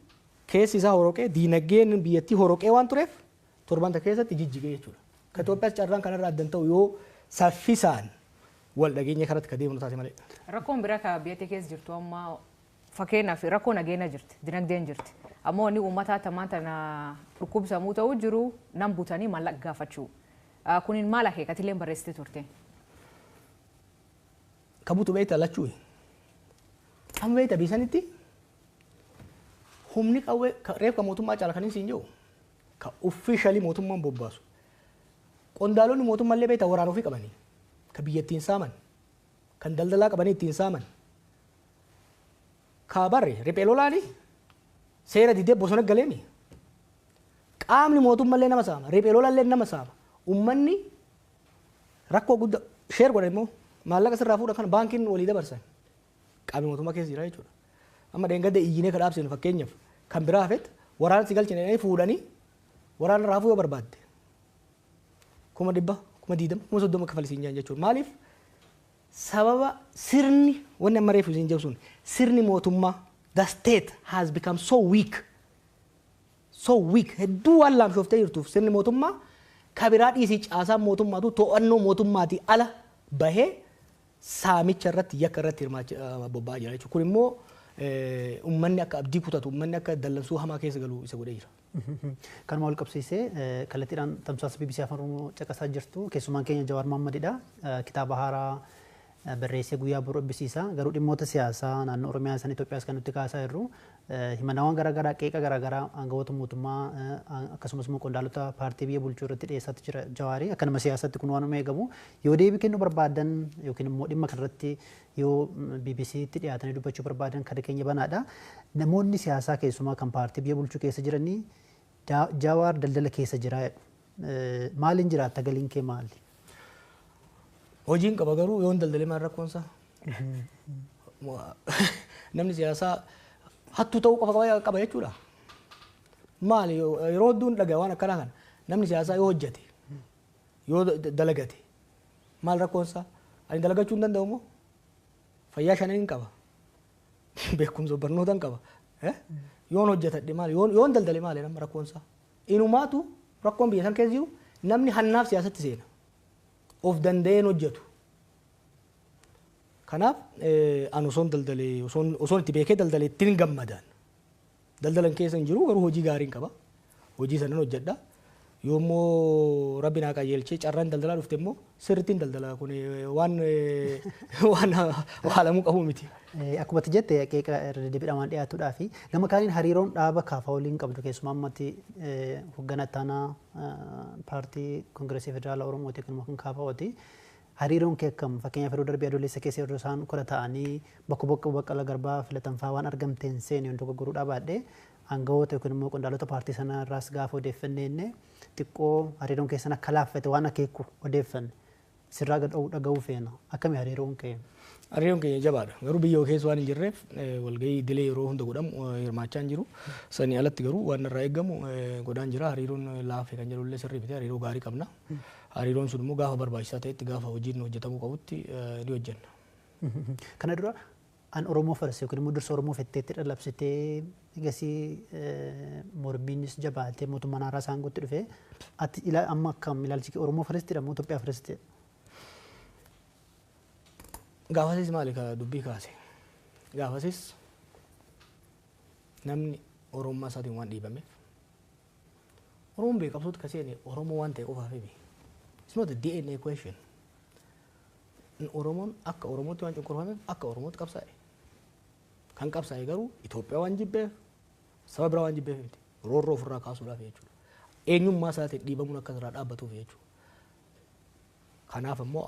keessi isaa horoqee dinagdeen biyyattii horoqee waan tureef torbanta keessatti jijjigee jechuudha. Ka Itoophiyaas carraan kanarraa addan ta'u yoo saffisaan wal dhageenya kanatti ka deemnu taate malee. Rakkoon biraa ka biyyattii keessa jirtu amma fakkeenyaaf rakkoo nageenya jirti, dinagdeen jirti. Ammoo inni uummataa tamaan tana dhukkubsamuu ta'uu jiru nan butanii maallaqa gaafachuu. Kunin maal akeekatileen barreessitee turte? Ka butu beektaa lachuu. Amma beektaa biisanitti humni qawwee reefka mootummaa caala kan hin jiru ka officially mootummaan bobbaasu. Qondaalonni mootummaallee beektaa waraana ofii qabanii ka biyyattiin saaman kan daldalaa qabanii ittiin saaman. Ka barre riphee lolaanii seera didee bosona galeemi. Qaamni mootummaallee nama saama, riphee lolaallee nama saama. Uummanni rakkoo guddaa sheer godhan immoo maallaqa sirraa fuudhan kan baankiin walii dabarsan. Qaamni mootummaa keessa jira jechuudha. Amma deengadda iyyinee ka dhaabsinu fakkeenyaaf kan biraa hafet waraana si galchine fuudhanii waraana raafuu yoo barbaadde 100,000, 120,000, 130 kaffalisiin jechuudha. Maaliif sababa sirni wanni amma reefu isin jabsuun sirni mootummaa the state has become so weak hedduu waan laamshoftee jirtuuf sirni mootummaa kabiraa dhiisii caasaan mootummaatu to'annoo mootummaatii ala bahee saamicha irratti yakka irratti bobba'aa jira jechuudha. Kun immoo uummanni akka abdii kutatu uummanni akka dallansuu hamaa keessa galu isa godhee jira. Kanuma wal qabsiisee kallattiidhaan tamsaasa BBC Afaan Oromoo caqasaa jirtu keessumaan keenya Jawaar Mohammedidha. Kitaaba haaraa barreessee guyyaa boru eebbisiisa. Garuu dhimmoota siyaasaa naannoo Oromiyaa san Itoophiyaas kan nutti kaasaa jirru himannawwan garaagaraa qeeqa garaagaraa aangawoota mootummaa akkasumas immoo qondaalota paartii biyya bulchuu irratti dhiyeessaatti jira Jawaarii. Akka nama siyaasatti kun waanuma eegamu yoo deebii kennuu barbaadan yookiin immoo dhimma kanarratti yoo BBCtti dhiyaatanii dubbachuu barbaadan kan keenya banaadha. Namoonni siyaasaa keessumaa kan paartii biyya bulchuu keessa jiranii Jawaar daldala keessa jira. Maaliin jiraatta galiin kee maali? Hojiin qaba garuu yoon daldalee maal rakkoonsa? Namni siyaasaa hattuu ta'uu qaba jechuudha. Maali yeroo hedduun dhagaa waan akkanaa kana namni siyaasaa yoo hojjete yoo dalagate maal rakkoonsa? Ani dalagachuu hin danda'u moo? Fayyaa shaniin qaba. Beekumsa barnootaan qaba. Yoon hojjetadhe maali? Yoon daldale maali nama rakkoonsa? Inumaatu rakkoon biyya san keessa jiru namni hannaaf siyaasatti seena. Of danda'een hojjetu. Kanaaf an osoon daldalee osoon itti beekee daldalee ittiin gammadaan. Daldalan keessa hin jiru garuu hojii gaarii qaba. Hojii sanan hojjedha. Yoommoo rabbi naa qajeelchee carraan daldalaa dhufte immoo sirriittiin daldalaa kun waan waalamuu qabu miti. Akkuma jette qeeqa irra deebiidhaan dhiyaatudhaa fi gama kaaniin hariiroon dhaaba kaafaa waliin qabdu keessumaa ammatti hoggana ittaanaa paartii Koongireesii Federaalaa Oromooti kan kaafaa'ooti. Hariiroon kee akkam fakkeenyaaf yeroo darbii adoolessa keessa yeroo isaan kola ta'anii bakka Baqqalaa Garbaa filatan fa'aa waan argamteen seeni wantoota gurguruudhaa baadhee aangawoota yookiin immoo qondaalota paartii sanaa irraas gaafa odeeffannee xiqqoo hariiroon keessan akka laaffate waan akeeku odeeffanne sirraa gad dhaga'uu feena. Akkami hariiroon kee? Hariiroon keenya jabaadha. Garuu biyya keessa waan hin jirreef walgahii idilee yeroo hunda godhamu hirmaachaa hin jiru. Sanii alatti garuu waan irraa eegamu godhaan jira. Hariiroon laaffee kan jedhullee sirrii miti hariiroo gaarii qabna. Hariiroon sun immoo gaafa barbaachisaa ta'etti gaafa hojiin hojjetamuu qabutti ni hojjenna. Kana dura an Oromoo farse yookiin immoo dursa Oromoo fetteetti dhalabsitee egasii mormiinis jabaatee mootummaan haaraa saanguutti dhufee ati amma akkam ilaalchi Oromoo farestidha moo Itoophiyaa farestidha? Gaafasis maali ka dubbii kaase? Gaafasis namni Oromummaa isaatiin waan dhiibameef Oromoon beekamsuutu kaseen Oromoo waan ta'e qofaaf himi. It's not a DNA question. Oromoon akka Oromootti waan cunqurfameef akka Oromootti qabsaa'e. Kan qabsaa'e garuu Itoophiyaa waan jibbeef saba biraa waan jibbeef miti. Roorroo ofirraa kaasuudhaaf jechuudha. Eenyummaa isaatiin dhiibamuun akka irraa dhaabbatuuf jechuudha. Kanaaf immoo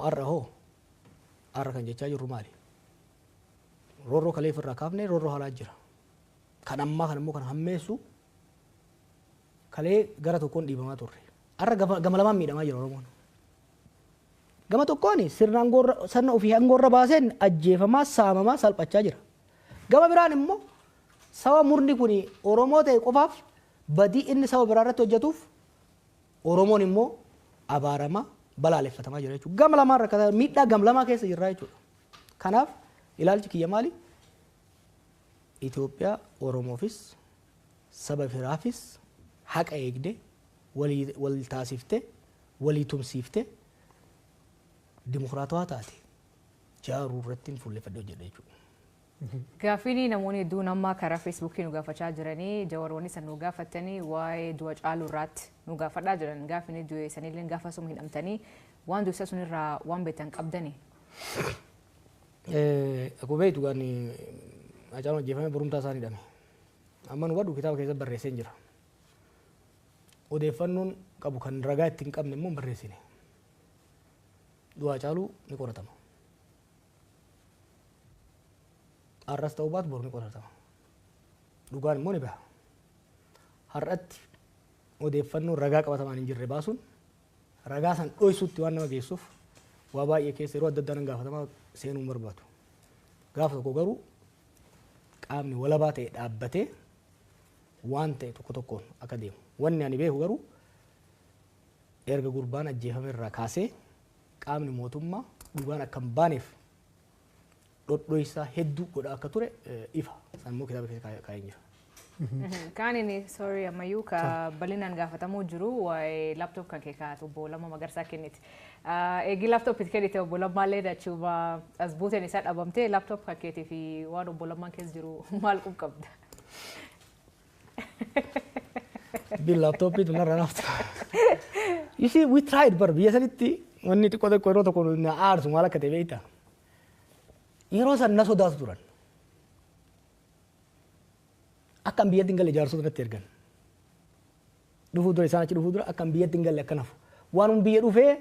har'a kan jechaa jirru maali? Roorroo kalee ofirraa kaafnee roorroo haalaa jira. Kan ammaa kan immoo kan hammeessu kalee gara tokkoon dhiibamaa turre. Har'a gama lamaan miidhamaa jira Oromoon. Gama tokkoon sirna ofii hangoorra baaseen ajjeefamaa saamamaa salphachaa jira. Gama biraan immoo saba murni kun Oromoo ta'e qofaaf badii inni saba biraa irratti hojjetuuf Oromoon immoo abaaramaa balaaleffatamaa jira jechuudha. Gama lamaan rakkataa miidhaa gama lamaa keessa jirra jechuudha. Kanaaf ilaalchi kiyya maali? Itoophiyaa Oromoofis saba biraafis haqa eegdee wal taasiftee walii tumsiiftee dimokiraatawaa taate jaaruu irratti fuulleffadhee hojjedha jechuudha. Gaafiin namoonni hedduun amma karaa Feesbuukii nu gaafachaa jiranii jawaaronni san nu gaafatanii waa'ee du'a caaluu irratti nu gaafadhaa jiran gaafiin du'e sanillee gaafa suma hidhamtanii waan du'e sun irraa waan beektan qabdani. Akkuma beektu kan Hacaaluun ajjeefamee borumtaa isaan hidhame. Amma nu wadhu kitaaba keessatti barreessee jira. Odeeffannoon qabu kan ragaa ittiin qabne immoo barreessine. Du'a Hacaaluu ni qoratama. Har'as ta'uu baatu boru ni qoratama. Dhugaan immoo ni baha. Har'atti odeeffannoo ragaa qabatamaan hin jirre baasuun ragaa san dhoysuutti waan nama geessuuf waa baay'ee keessa yeroo adda addaa nan gaafatamaa seenuun barbaadu. Gaafa tokko garuu qaamni walabaa ta'e dhaabbatee waan ta'e tokko tokkoon akka deemu. Wanni ani beeku garuu erga gurbaan ajjeefame irraa kaasee qaamni mootummaa dhugaan akka hin baaneef dhodhoisaa hedduu godha akka ture ifa sammuu kitaaba keessa kaa'ee jira. Kan inni sorry ammayyuu ka bal'inaan gaafatamuu jiru waa'ee laptop kan kee kaa'atu obbo Lammaa Magarsaa kenniti. Eegi laptop itti kennite obbo Lammaallee dachuuma as buuteen isaa dhabamtee laptop kan keetii fi waan obbo Lammaan keessa jiru maal qabda? Bil laptop itu narra nafta. You see, we tried bar biyya sanitti wanni xiqqoo tokko yeroo tokko na aarsu maal akka ta'e beektaa? Yeroo san na sodaatu turan. Akkam biyyatti hin galle jaarsota irratti ergan. Dhufuu dura isaan achi dhufuu dura akkam biyyatti hin galle akka nafu. Waan biyya dhufee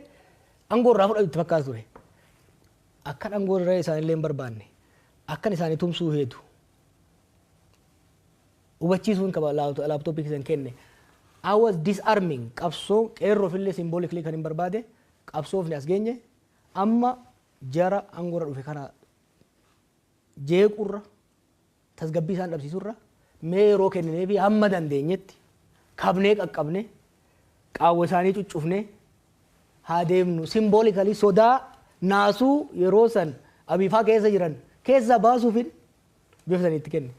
aangoo irraa fudhatu itti fakkaatu ture. Akka aangoo irraa isaanillee hin barbaanne. Akkan isaanii tumsuu heetu. Hubachiisuun qaba laaptooppii keessan kenne. I was disarming qabsoo qeerroo fillee symbolically kan hin barbaade qabsoofni as geenye amma jara aangoo irra dhufe kana jeequrra tasgabbii isaan dhabsiisurra mee yeroo kenninee fi hamma dandeenyetti kabnee qaqqabne qaawwa isaanii cuccufne haa deemnu symbolically sodaa naasuu yeroo san abiifaa keessa jiran keessa baasuufin bifa saniitti kenne.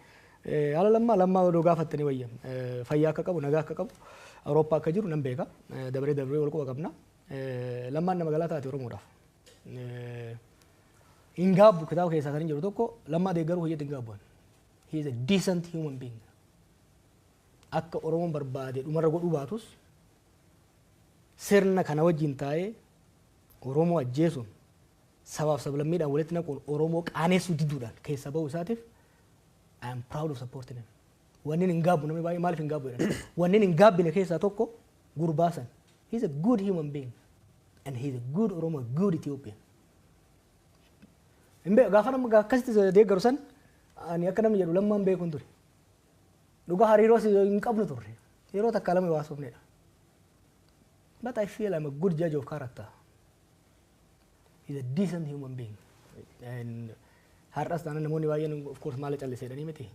Haala lammaa odoo gaafattanii wayya fayyaa akka qabu nagaa akka qabu Awurooppaa akka jiru nan beeka dabaree wal quba qabna lammaan nama galaa taate Oromoodhaaf. Hin gaabbu kitaaba keessaa kan hin jiru tokko lammaa deeggaruu hoyyatti hin gaabbu'an. He is a decent human being. Akka Oromoon barbaade dhumarra godhuu baatus sirna kana wajjin taa'ee Oromoo ajjeesuun sabaaf sablammiidhaan walitti naquun Oromoo qaaneessuu diduudhaan keessa ba'uu isaatiif I am proud of supporting him. Wanni hin gaabbu namni baay'ee maaliif hin gaabbu jedhan. Wanni hin gaabbine keessaa tokko gurbaasan. He is a good human being and he is a good Oromo, a good Ethiopian. Gaafa nama akkasitti deeggaru san ani akka namni jedhu lammaan beekuun ture. Dhugaa hariiroo hin qabnu turre. Yeroo takka lama waasofnedha. But I feel I'm a good judge of character. He's a decent human being. And har'as taanaan namoonni baay'een of course maal calliseedhanii miti.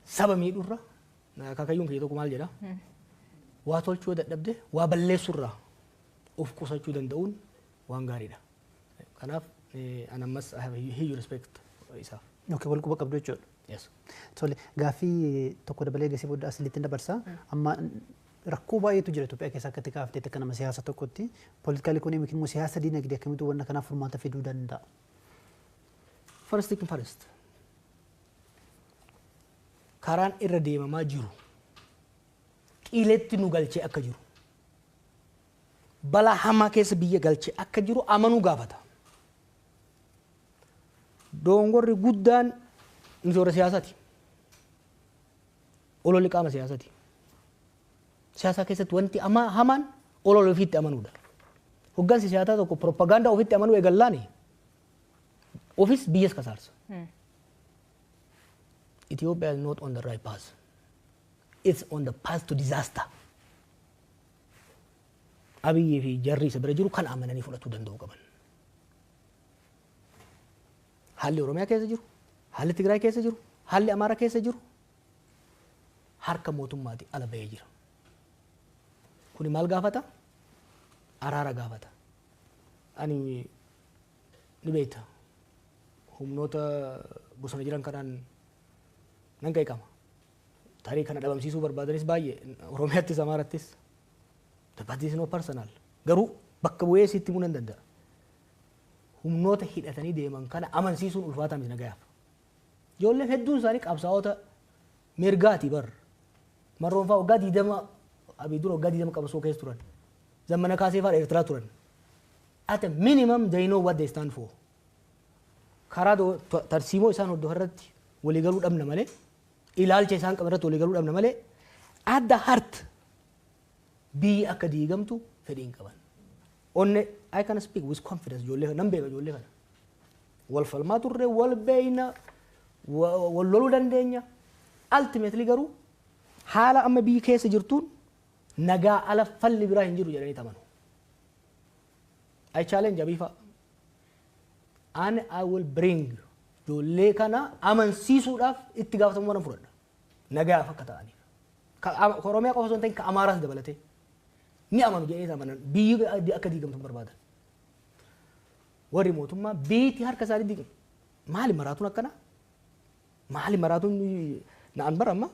Saba miidhurra akaakayyuun kiyya tokko maal jedha. Waa tolchuu dadhabde waa balleessurraa of qusachuu danda'uun waan gaariidha. Kanaaf an ammas I have a huge respect isaaf. Okay, wal quba qabdu jechuudha. Yes. Tole gaaffii tokko dabalee gasii booda asilitti dabarsa. Amma rakkoo baay'eetu jira Itoophiyaa keessa akkatti kaaftee akka nama siyaasa tokkotti political economic immoo siyaasa diinagdee akkamitti wanna kanaaf furmaata fiduu danda'a. First thing first. Karaan irra deemamaa jiru qileetti nu galchee akka jiru balaa hamaa keessa biyya galchee akka jiru amanuu gaafata. Dongorri guddaan misoora siyaasaati. Ololli qaama siyaasaati. Siyaasa keessatti wanti hamaan olol ofiitti amanuudha. Hoggansi siyaasaa tokko propagaandaa ofiitti amanuu eegallaani ofis biyyas kasaarsa. Ethiopia is not on the right path. It's on the path to disaster. Abiyyi fi jarri isa bira jiru kan amananii fudhachuu danda'u qaban. Haalli Oromiyaa keessa jiru, haalli Tigraay keessa jiru, haalli Amaaraa keessa jiru harka mootummaati ala bahee jira. Kuni maal gaafata? Araara gaafata. Ani ni beekta. Humnoota bosona jiran kanaan nan qeeqama. Tarii kana dhabamsiisuu barbaadanis baay'ee Oromiyaattis Amaarattis. But this is not personal. Garuu bakka bu'ee sitti himuu nan danda'a. Humnoota hidhatanii deeman kana amansiisuun ulfaataa miti nagayaaf. Ijoolleen hedduun isaanii qabsaa'ota mirgaati bar. Marroonfaa waggaa 20 abii dura waggaa 20 qabsoo keessa turan. Zammana kaasee fa'aa Eertiraa turan. At a minimum they know what they stand for. Karaa tarsiimoo isaan hordofan irratti waliigaluu dhabna malee ilaalcha isaan qaban irratti waliigaluu dhabna malee at the heart biyyi akka diigamtu fedhiin qaban. Onne I can speak with confidence ijoollee kana nan beeka ijoollee kana. Wal falmaa turre wal beeyna wal loluu dandeenya. Ultimately garuu haala amma biyyi keessa jirtuun nagaa ala falli biraa hin jiru jedhanii tamanu. I challenge Abiifa. And I will bring ijoollee kana amansiisuudhaaf itti gaafatamummaa nan fudhadha. Nagaaf akka ta'aniif. Oromiyaa qofa osoo hin ta'in ka Amaaraas dabalatee. Ni amanu jedhee amanan biyyi akka diigamtu barbaadan. warri mootummaa beetii harka isaanii diigan. Maali maraatuun akkana? Maali maraatuun na'an baramma?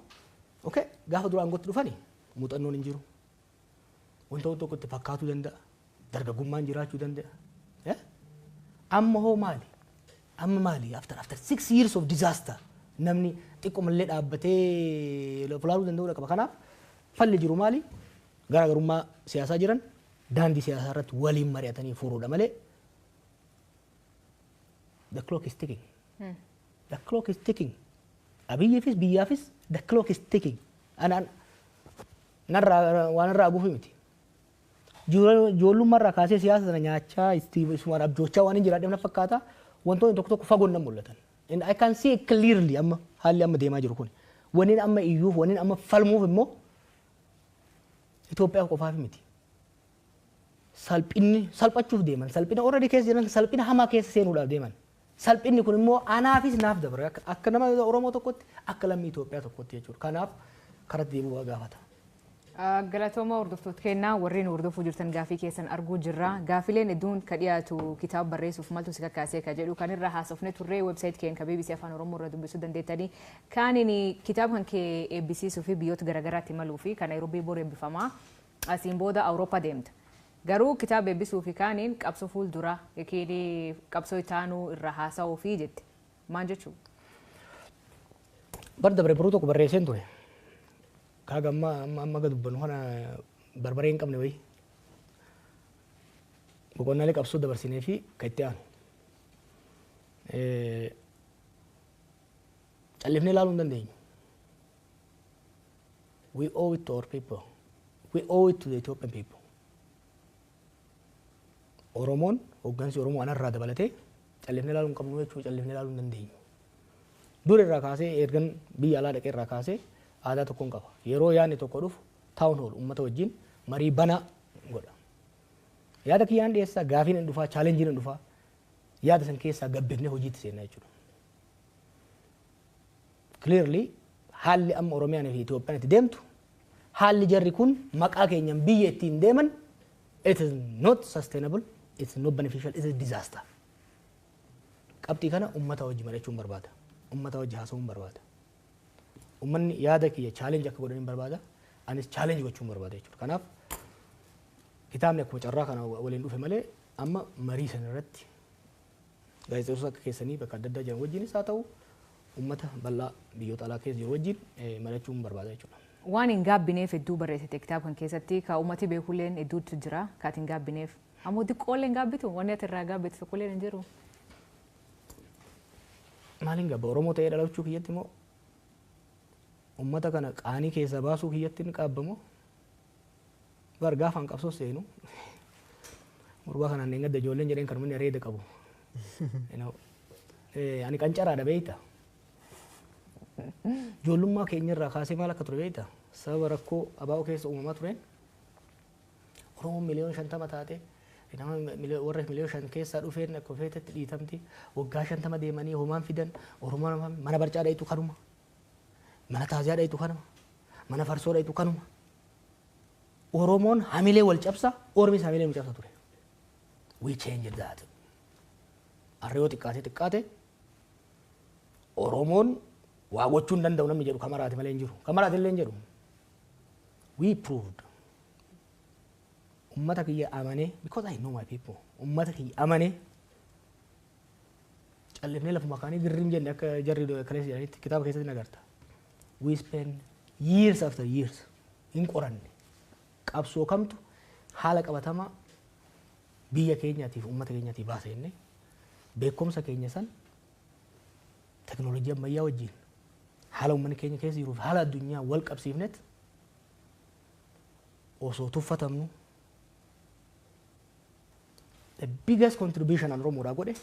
Okay, gaafa duraan gotti dhufanii muuxannoon hin jiru. Wanta tokko itti fakkaatuu danda'a. Dargaggummaan jiraachuu danda'a. Amma hoo maali? Amma maali? After 6 years of disaster namni xiqqoomallee dhaabbatee lolaaluu danda'udha qaba. Kanaaf falli jiru maali? Garaagarummaa siyaasaa jiran daandii siyaasaa irratti waliin mari'atanii furuudha malee. The clock is ticking. The clock is ticking. Abiyyeefis biyyaafis the clock is ticking. Waan irraa guufi miti. Ijoollummaa irraa kaasee siyaasa sana nyaachaa isuma abjoochaa waan hin jiraadheef na fakkaata wantoonni tokko tokko fagoon nan mul'atan. And I can see clearly amma haalli amma deemaa jiru kun. Waniin amma iyyuuf waniin amma falmuuf immoo Itoophiyaaf qofaaf miti. Salphachuuf deeman. Salphina already keessa jiran salphina hamaa keessa seenuudhaaf deeman. Salphinni kun immoo anaafis naaf dabare akka nama Oromoo tokkotti akka lammii Itoophiyaa tokkotti jechuudha. Kanaaf karatti deebi'uu gaafata. Galatooma hordoftoota kennaa warreen hordofuu jirtan gaafii keessan arguu jirra. Gaafileen hedduun ka dhiyaatu kitaaba barreessuuf maltu si kakkaasee ka jedhu kan irra haasofne turree website keenya ka BBC Afaan Oromoo irra dubbisuu dandeettanii. Kaaniin kitaaba kan kee eebbisiisuu fi biyyoota garaagaraatti imaluu fi kan Naayiroobii bor eebbifamaa asiin booda Awurooppaa deemta. Garuu kitaaba eebbisuu fi kaaniin qabsoo fuuldura yookiin qabsoo itaanuu irra haasa'uu fi jette. Maal jechuudha? Bar dabre biroo tokko barreesseen ture. Kaaga amma gad dubbannu kana barbaree hin qabne wayi. Boqonnaalee qabsoo dabarsinee fi kan itti aanu. Callifnee ilaaluu hin dandeenyu. We owe it to our people. We owe it to the Ethiopian people. Oromoon hooggansi Oromoo anarraa dabalatee callifnee ilaaluu hin qabnu jechuudha callifnee ilaaluu hin dandeenyu. Dur irraa kaasee ergan biyya alaa dhaqee irraa kaasee aadaa tokkoon qaba. Yeroo yaadni tokko dhufu taa'uun oolu uummata wajjin marii banaa godha. Yaada kiyyaan dhiyeessaa gaafiin hin dhufaa chaalenjiin hin dhufaa yaada san keessaa gabbifnee hojiitti seenaa jechuudha. Clearly haalli amma Oromiyaan fi Itoophiyaan itti deemtu haalli jarri kun maqaa keenyaan biyya ittiin deeman it is not sustainable, it is not beneficial, it is disaster. Qabxii kana uummata wajjin mari'achuun barbaada. Uummata wajjin haasa'uun barbaada. Uummanni yaada kiyya challenge akka godhaniin barbaada. Anis challenge gochuun barbaada jechuudha. Kanaaf kitaabni akkuma carraa kana waliin dhufe malee amma marii sana irratti gaazexeessitoota akka keessanii bakka adda addaa jiran wajjinis haa ta'u uummata bal'aa biyyoota alaa keessa jiru wajjin mari'achuun barbaada jechuudha. Waan hin gaabbineef hedduu barreessite kitaaba kan keessatti ka uummati beekulleen hedduutu jira kaati hin gaabbineef. Ammoo xiqqoollee hin gaabbitu wanni ati irraa gaabbitu tokkollee hin jiru. Maaliin gabba Oromoo ta'ee dhalachuu kiyyatti immoo ummata kana qaanii keessa baasuu kiyyatti ni qaabbamoo bar gaafaan qabsoo seenu gurbaa kanaan eeggadda ijoolleen jedheen kan manni areeda qabu ani qancaraadha beeyta ijoollummaa keenyarraa kaasee maal akka ture beeyta sababa rakkoo abaa'oo keessa uumamaa tureen Oromoon miliyoona 50 taate warra miliyoona 5 keessaa dhufeen akka feetetti dhiitamti waggaa 50 deemanii homaan fidan Oromoon mana barcaa dhayitu kanuma mana taaziyaa dhayitu kanuma mana farsoo dhayitu kanuma Oromoon hamilee wal cabsa Oromis hamilee wal cabsa ture we changed that arreeyo xiqqaate Oromoon waa gochuu hin danda'u namni jedhu kamaraati malee hin jiru kamaraati illee hin jedhu we proved ummata kiyya amane because I know my people ummata kiyya amane callifnee lafuma kaanii girrim jenne akka jarri kaleessa jedhanitti kitaaba keessatti nagarta we spend years after years in qoranne qabsoo kamtu haala qabatamaa biyya keenyaatiif ummata keenyaatiif baasa jenne beekumsa keenya san teknoolojii ammayyaa wajjin haala uummanni keenya keessa jiruuf haala addunyaa wal qabsiifnet osoo tuffatamnu the biggest contribution an Oromoodhaa godhe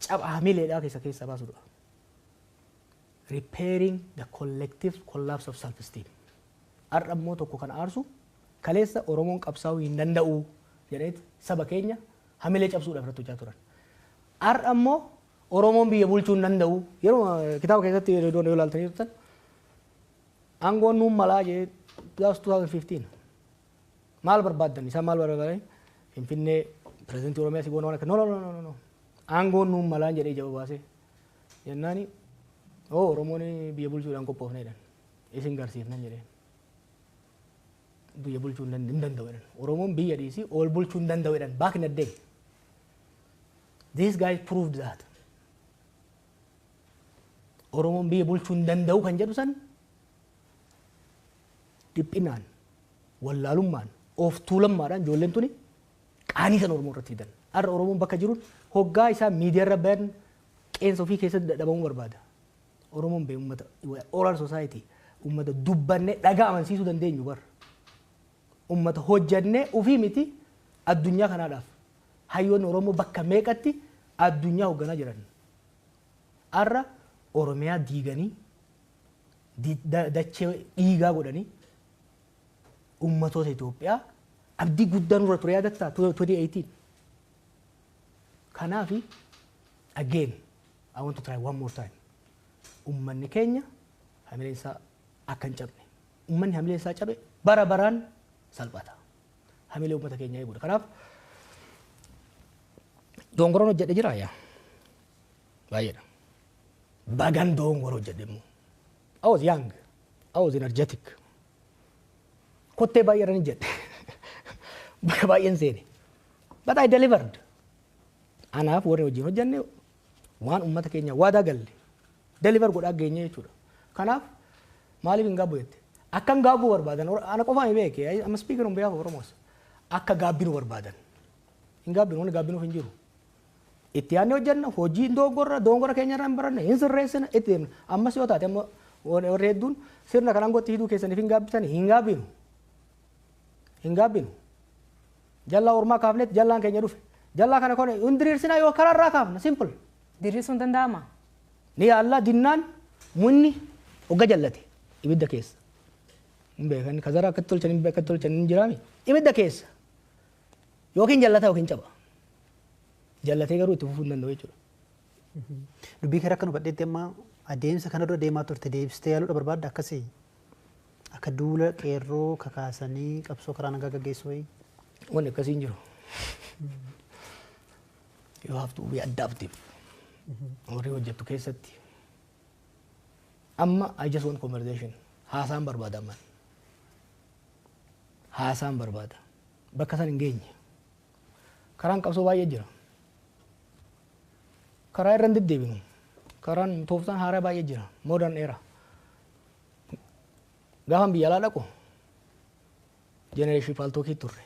cabaa hamileedhaa keessa baasudha. Repairing the collective collapse of self-esteem. Har'a immoo tokko kan aarsu kaleessa Oromoon qabsaa'uu hin danda'u jedheet saba keenya hamilee cabsuudhaaf irratti hojjaa turan. Har'a immoo Oromoon biyya bulchuu hin danda'u yeroo kitaaba keessatti yoo ilaaltanii turtan aangoon nuun malaa jedhee 2015 maal barbaaddan isaa maal barbaadan Finfinnee pirezidantii Oromiyaa si goona waan akka no aangoon nuun malaan jedhee jaba baasee jennaani Oromoon biyya bulchuudhaan qophoofne jedhan isin garsiifnan jedheen biyya bulchuu hin danda'u jedhan Oromoon biyya dhiisii ol bulchuu hin danda'u jedhan back in the day. These guys proved that. Oromoon biyya bulchuu hin danda'u kan jedhu san dhiphinaan wallaalummaan of tuulammaadhaan ijoolleen tuni qaanii san Oromoo irratti fidan. Har'a Oromoon bakka jiruun hoggaa isaa miidiyaa irra bayan qeensa ofii keessatti dadhabamuu barbaada. Oromoon bee uummata oral society uummata dubbannee dhagaa amansiisuu dandeenyu bar. Uummata hojjannee ofii miti addunyaa kanaadhaaf. Hayyoonni Oromoo bakka meeqatti addunyaa hoogganaa jiran. Har'a Oromiyaa diiganii dachee dhiigaa godhanii uummatoota Itoophiyaa abdii guddaa nurra ture yaadattaa 2018. Kanaaf again I want to try one more time. Uummanni keenya hamileen isaa akka hin cabne. Uummanni hamileen isaa cabe bara baraan salphata. Hamilee uummata keenya eeguudha. Kanaaf dongoroon hojjedhe jira yaa baay'eedha. Bagan dongoroo hojjedhe immoo. I was young. I was energetic. Kottee baay'eedhaan jedhe. Baay'een seene. But I delivered. Anaaf warri wajjin hojjenne waan uummata keenya waadaa galle deliver godhaa geenye jechuudha. Kanaaf maaliif hin gaabbu jette? Akka hin gaabbu barbaadan ana qofaan beeke. I'm speaking on behalf of Oromos. Akka gaabbinu barbaadan. Hin gaabbinu wanni gaabbinuuf hin jiru. Itti yaadne hojjenna hojii dongora keenya irraa hin baranne hin sirreessina itti deemna. Ammas yoo taate ammoo warri hedduun sirna kanaan gotti hidhuu keessaniif hin gaabbitanii hin gaabbinu. Hin gaabbinu. Jallaa ormaa kaafnetti jallaan keenya dhufe. Jallaa kana kone hundiriirsinaa yoo kararraa kaafna simple. Diriirsuun danda'ama. Ni Allah dinnaan munni hogga jallate ibidda keessa. Hin beekan kazara akka tolchan hin jiraami. Ibidda keessa. Yookiin jallata yookiin caba. Jallatee garuu itti fufuu hin danda'u jechuudha. Dubbii kara akka nu badheetti amma adeemsa kana dura deemaa turte deebistee yaaluudha barbaadda akkasii akka duula qeerroo kakaasanii qabsoo karaa nagaa gaggeessuu wayii. Wanni akkasii hin jiru. You have to be adaptive. Warri hojjettu keessatti. Amma I just want conversation. Haasaan barbaada amman. Haasaan barbaada. Bakka san hin geenye. Karaan qabsoo baay'ee jira. Karaa irra hin deddeebinu. Karaan tooftaan haaraa baay'ee jira. Modern era. Gaafan biyya alaa dhaqu. Generation faaltookii turre.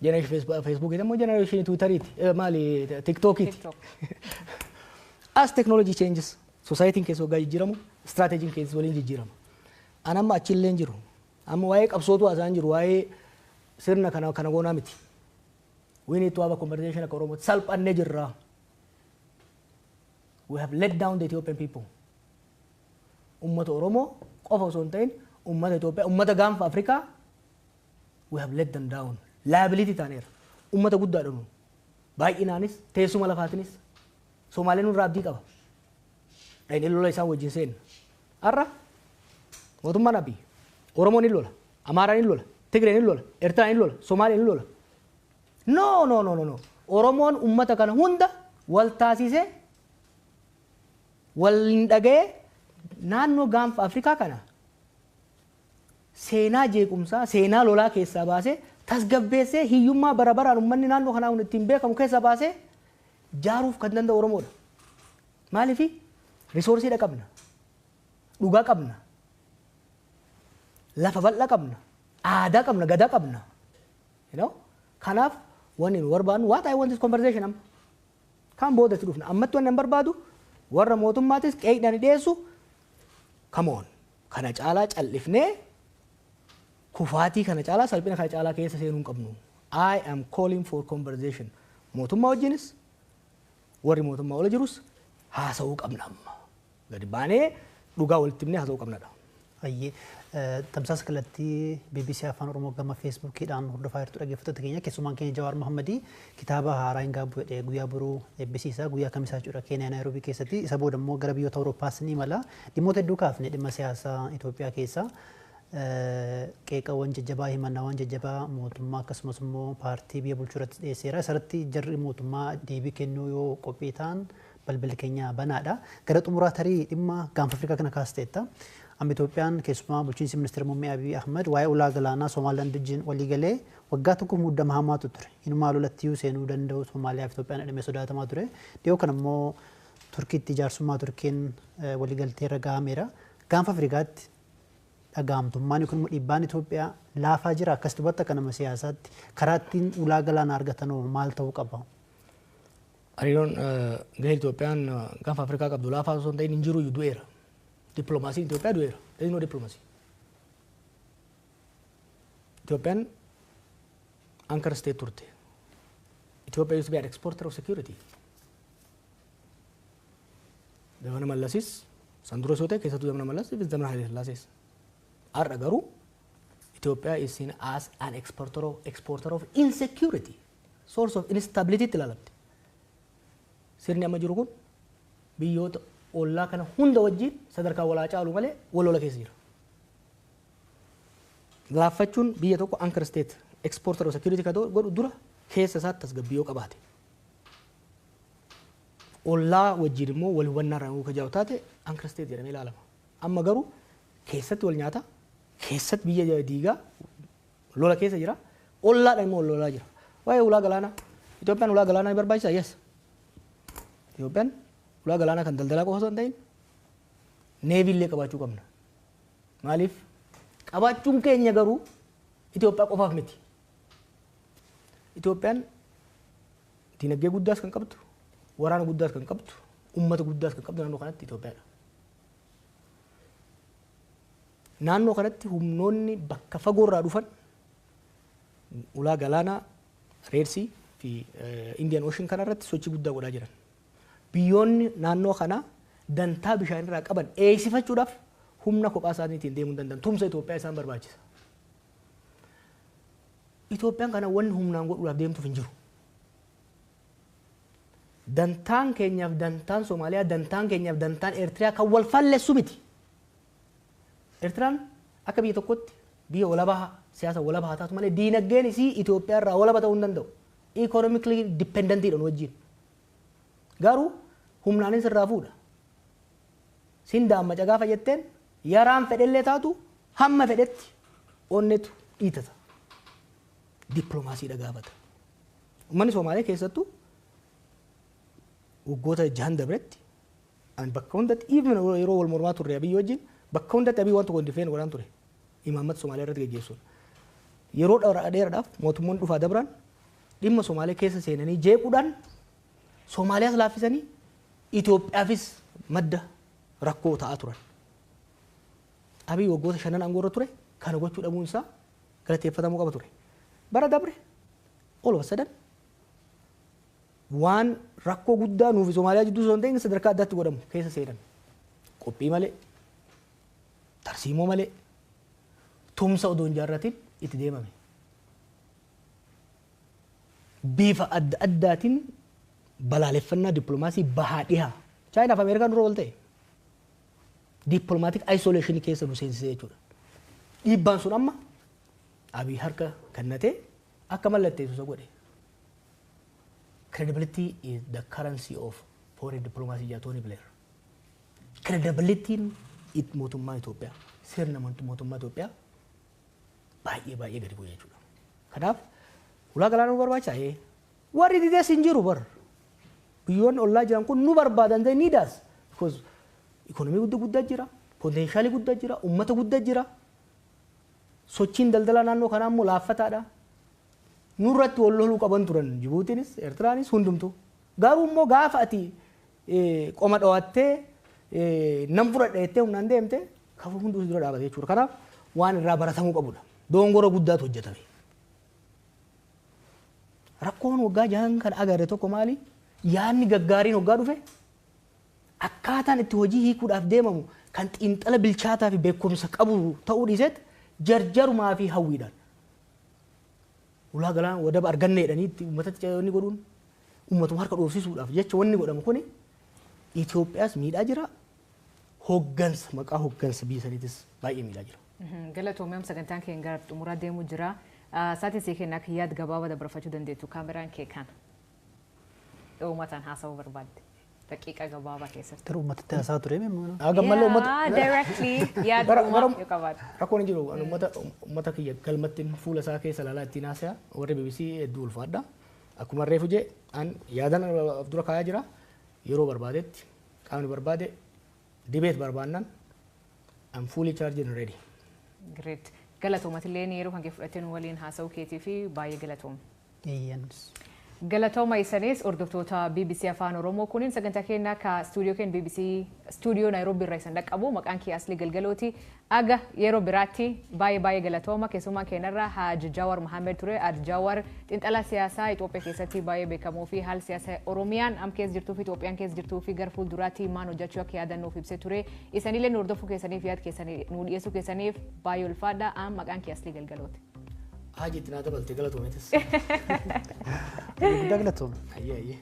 Generation Facebook itu, generation Twitter itu, mali TikTok itu. As technology changes, society keessa waggaa jijjiiramu, strategy keessa waliin jijjiirama. Ana amma achillee jiru. Amma waa'ee qabsootu haasa'an jiru, waa'ee sirna kana goonaa miti. We need to have a conversation akka Oromoo salphannee jirra. We have let down the Ethiopian people. Ummata Oromoo qofa osoo hin ta'in, ummata Itoophiyaa, ummata gaanfa Afrikaa, we have let them down. Liability taaneera. Ummata guddaadha nu. Baay'inaanis teessuma lafaatinis Somaaleen nurraa abdii qaba. Dhayin lola isaan wajjin seenna. Har'a mootummaan Abiy Oromoon hin lola, Amaaraan hin lola, Tigreen hin lola, Eertiraan hin lola, Somaaleen hin lola. No. Oromoon ummata kana hunda wal taasisee wal hin dhaga'ee naannoo gaanfa Afrikaa kana seenaa jeequmsaa, seenaa lolaa keessaa baasee tasgabbeessee hiyyummaa bara baraan uummanni naannoo kanaa hundi ittiin beekamu keessa baasee jaaruuf kan danda'u Oromoodha. Maaliif riisoorsiidha qabna, dhugaa qabna, lafa bal'aa qabna, aadaa qabna, gadaa qabna. Kanaaf wanni nu barbaadnu what I want this conversation amma kan boodatti dhufna ammatti wanni barbaadu warra mootummaatis qeeqdhaan dhiyeessu come on kana caalaa callifnee kufaatii kana caalaa salphina kana caalaa keessa seenuu hin qabnu. I am calling for conversation. Mootummaa wajjinis warri mootummaa ola jirus haasa'uu qabna amma. Gadi baanee dhugaa walitti himnee haasa'uu qabnadha. Ayyee tamsaasa kallattii BBC Afaan Oromoo gama Facebookiidhaan hordofaa jirtu dhaggeeffattoota keenya keessumaan keenya Jawaar Mohammed kitaaba haaraa hin gaabbu jedhee guyyaa boruu eebbisiisa guyyaa kamisaa jechuudha Keeniyaa Naayiroobii keessatti isa booda immoo gara biyyoota Awuroopaas ni mala dhimmoota hedduu kaafne dhimma siyaasaa Itoophiyaa keessa qeeqawwan jajjabaa himannaawwan jajjabaa mootummaa akkasumas immoo paartii biyya bulchuu irratti dhiyeesseera. Isarratti jarri mootummaa deebii kennuu yoo qophii ta'an balballi keenya banaadha. Gara xumuraa tarii dhimma gaanfa Afrikaa kana kaasteetta. Amma Itoophiyaan keessumaa bulchiinsi ministeera muummee Abiy Ahmed waa'ee ulaa galaanaa Somaaliland wajjin walii galee waggaa tokko muddama hamaatu ture. Inumaa lolattii seenuu danda'u Somaaliyaa fi Itoophiyaan dhimma sodaatamaa ture. Dhiyoo kana immoo Turkiitti ijaarsummaa Turkiin waliigaltee irra gahameera. Gaanfa Afrikaatti dhagahamtummaan yookiin dhiibbaan Itoophiyaa laafaa jira. Akkas dubbata akka nama siyaasaatti karaa ittiin ulaa galaanaa argatan maal ta'uu qaba? Hariiroon gahee Itoophiyaan gaanfa Afrikaa qabdu laafaa osoo hin ta'in hin jiru du'eera. Diplomasiin Itoophiyaa du'eera. There is no diplomacy. Itoophiyaan anchor state turte. Ethiopia used to be an exporter of security. Zamana Mallasis, Sandro Sote, keessattuu Zamana Mallas, if Zamana Haile Sillaasees. Har'a garuu Ethiopia is seen as an exporter of insecurity, source of instability itti ilaalamti. Sirni amma jiru kun biyyoota ollaa kana hunda wajjin sadarkaa walaa caalu malee walola keessa jira. Laaffachuun biyya tokko anchor state exporter of security ka godhu dura keessa isaatti tasgabbii qabaate. Ollaa wajjin immoo wal hubannaa irraa ka jaa'u taate anchor state jedhamee ilaalama. Amma garuu keessatti wal nyaata, keessatti biyya diigaa lola keessa jira, ollaadhaan immoo lolaa jira. Waa'ee ulaa galaanaa, Itoophiyaan ulaa galaanaa ni barbaachisaa? Yes. Itoophiyaan ulaa galaanaa kan daldalaa qofa osoo hin ta'in neevii illee qabaachuu qabna. Maaliif? Qabaachuun keenya garuu Itoophiyaa qofaaf miti. Itoophiyaan dinagdee guddaas kan qabdu, waraana guddaas kan qabdu, uummata guddaas kan qabdu naannoo kanatti Itoophiyaadha. Naannoo kanatti humnoonni bakka fagoo irraa dhufan ulaa galaanaa Red Sea fi Indian Ocean kana irratti sochii guddaa godhaa jiran. Biyyoonni naannoo kana dantaa bishaan irraa qaban eegsifachuudhaaf humna kophaa isaaniitiin deemuu danda'an tumsa Itoophiyaa isaan barbaachisa. Itoophiyaan kana wanni humnaan godhuudhaaf deemtuuf hin jiru. Dantaan keenyaaf dantaan Somaaliyaa, dantaan keenyaaf dantaan Eertiriyaa kan wal falleessu miti. Eertiraan akka biyya tokkotti biyya walabaa siyaasa walabaa taatu malee diinagdeen isii Itoophiyaa irraa walaba ta'uu hin danda'u. Economically dependentidhaan wajjin. Garuu humnaanis irraa fuudha. Sindaan macaqaa fayyatteen yaraan fedhellee taatu hamma fedhetti onnetu dhiitata. Dippiloomaasiidha gaafata. Uummanni Somaaliyaa keessattuu waggoota 6 dabretti an bakka hundatti even yeroo wal mormaa turre Abiy wajjin bakka hundatti Abiy waan tokko difeen godhan ture. Imaammata Somaaliyaa irratti gaggeessuun. Yeroo dheeraadhaaf mootummoonni dhufaa dabran dhimma Somaaliyaa keessa seenanii jeequudhaan Somaaliyaas laaffisanii Itoophiyaafis madda rakkoo ta'aa turan. Abiy waggoota 5 aangoo irra ture kana gochuu dhabuun isaa galateeffatamuu qaba ture. Bara dabre all of a sudden waan rakkoo guddaa nuufi Somaaliyaa jidduu osoo hin ta'in sadarkaa addaatti godhamu keessa seenan. Qophii malee, tarsiimoo malee, tumsa odoo hin jaarratiin itti deemame. Bifa adda addaatiin balaaleffannaa dippiloomaasii bahaa dhihaa. Chaayinaa fi Ameerikaan dura wal ta'e. Diplomatic isolation keessa nu seensisee jechuudha. Dhiibbaan sun amma Abiy harka kennatee akka mallatteessu isa godhe. Credibility is the currency of foreign diplomacy jedha Tony Blair. Credibilityin mootummaa Itoophiyaa, sirna mootummaa Itoophiyaa baay'ee gadi bu'ee jechuudha. Kanaaf ulaa galaanaa nu barbaachisaa. Warri didees hin jiru bar. Biyyoonni ollaa jiran kun nu barbaadan ta'e ni daas. Because ikonomii guddaa jira, potentiaalii guddaa jira, uummata guddaa jira. Sochiin daldalaa naannoo kanaa immoo laaffataadha. Nurratti wal loluu qaban turan Jibuutiinis, Eertiraanis hundumtuu. Garuu immoo gaafa ati qoma dhawattee nam fudhadha jettee humnaan deemte kafuu hunduu dura dhaabate jechuudha. Kanaaf waan irraa baratamuu qabudha. Dongora guddaatu hojjetame. Rakkoon waggaa 6 kan agarre tokko maali? Yaanni gaggaariin waggaa dhufe akkaataan itti hojii hiikuudhaaf deemamu kan xiinxala bilchaataa fi beekumsa qabu ta'uu dhiisetti jarjarumaa fi hawwiidhaan. Ulaa galaanaa wadaba arganne jedhanii itti uummatatti ce'anii godhuun uummatuma harka dhoofsisuudhaaf jecha wanni godhamu kuni Itoophiyaas miidhaa jira. Hoggansa maqaa hoggansa biyya saniitis baay'ee miidhaa jira. Galatoomiyam sagantaan keenya gara xumuraa deemuu jira. Saatiin sii kennaa yaad gabaabaa dabarfachuu dandeettu kaameraan kee kan uummataan haasawuu barbaadde daqiiqa gabaabaa keessatti. Tara uummatti haasaa ture meemmoo. Gammallee uummata. Directly yaada uumaa yoo qabaatu. Rakkoon hin jiru uummata kiyya galmatti fuula isaa keessa ilaalaa ittiin haasa'aa warri BBC hedduu ulfaadha. Akkuma reefu jee an yaadan dura kaayaa jira yeroo barbaadetti qaamni barbaade dibeet barbaannan I'm fully charged and ready. Great. Galatoomatillee yeroo kan kee fudhateen waliin haasa'uu keetii fi baay'ee galatooma. Galatooma isaaniis hordoftoota BBC Afaan Oromoo kuniin sagantaa keenyaa ka stuudiyoo keenya BBC stuudiyoo Naayiroobii irraa isin dhaqqabu maqaan kee Asli Galgalooti. Aga yeroo biraatti baay'ee galatooma keessumaa keenyarraa Haala Jawaar Mohammed ture. Haala Jawaar xiinxalaa siyaasaa Itoophiyaa keessatti baay'ee beekamoo fi haala siyaasa Oromiyaan am keessa jirtuu fi Itoophiyaan keessa jirtuu fi gara fuulduraatti maal hojjechuu akka yaadannoof ibsee ture. Isanillee nu hordofuu keessaniif yaada keessanii nu dhiyeessuu keessaniif baay'ee ulfaadha. Am maqaan kee Asli Galgalooti. Haji itti naa dabalte galatoometis. Galatooma. Ayyee.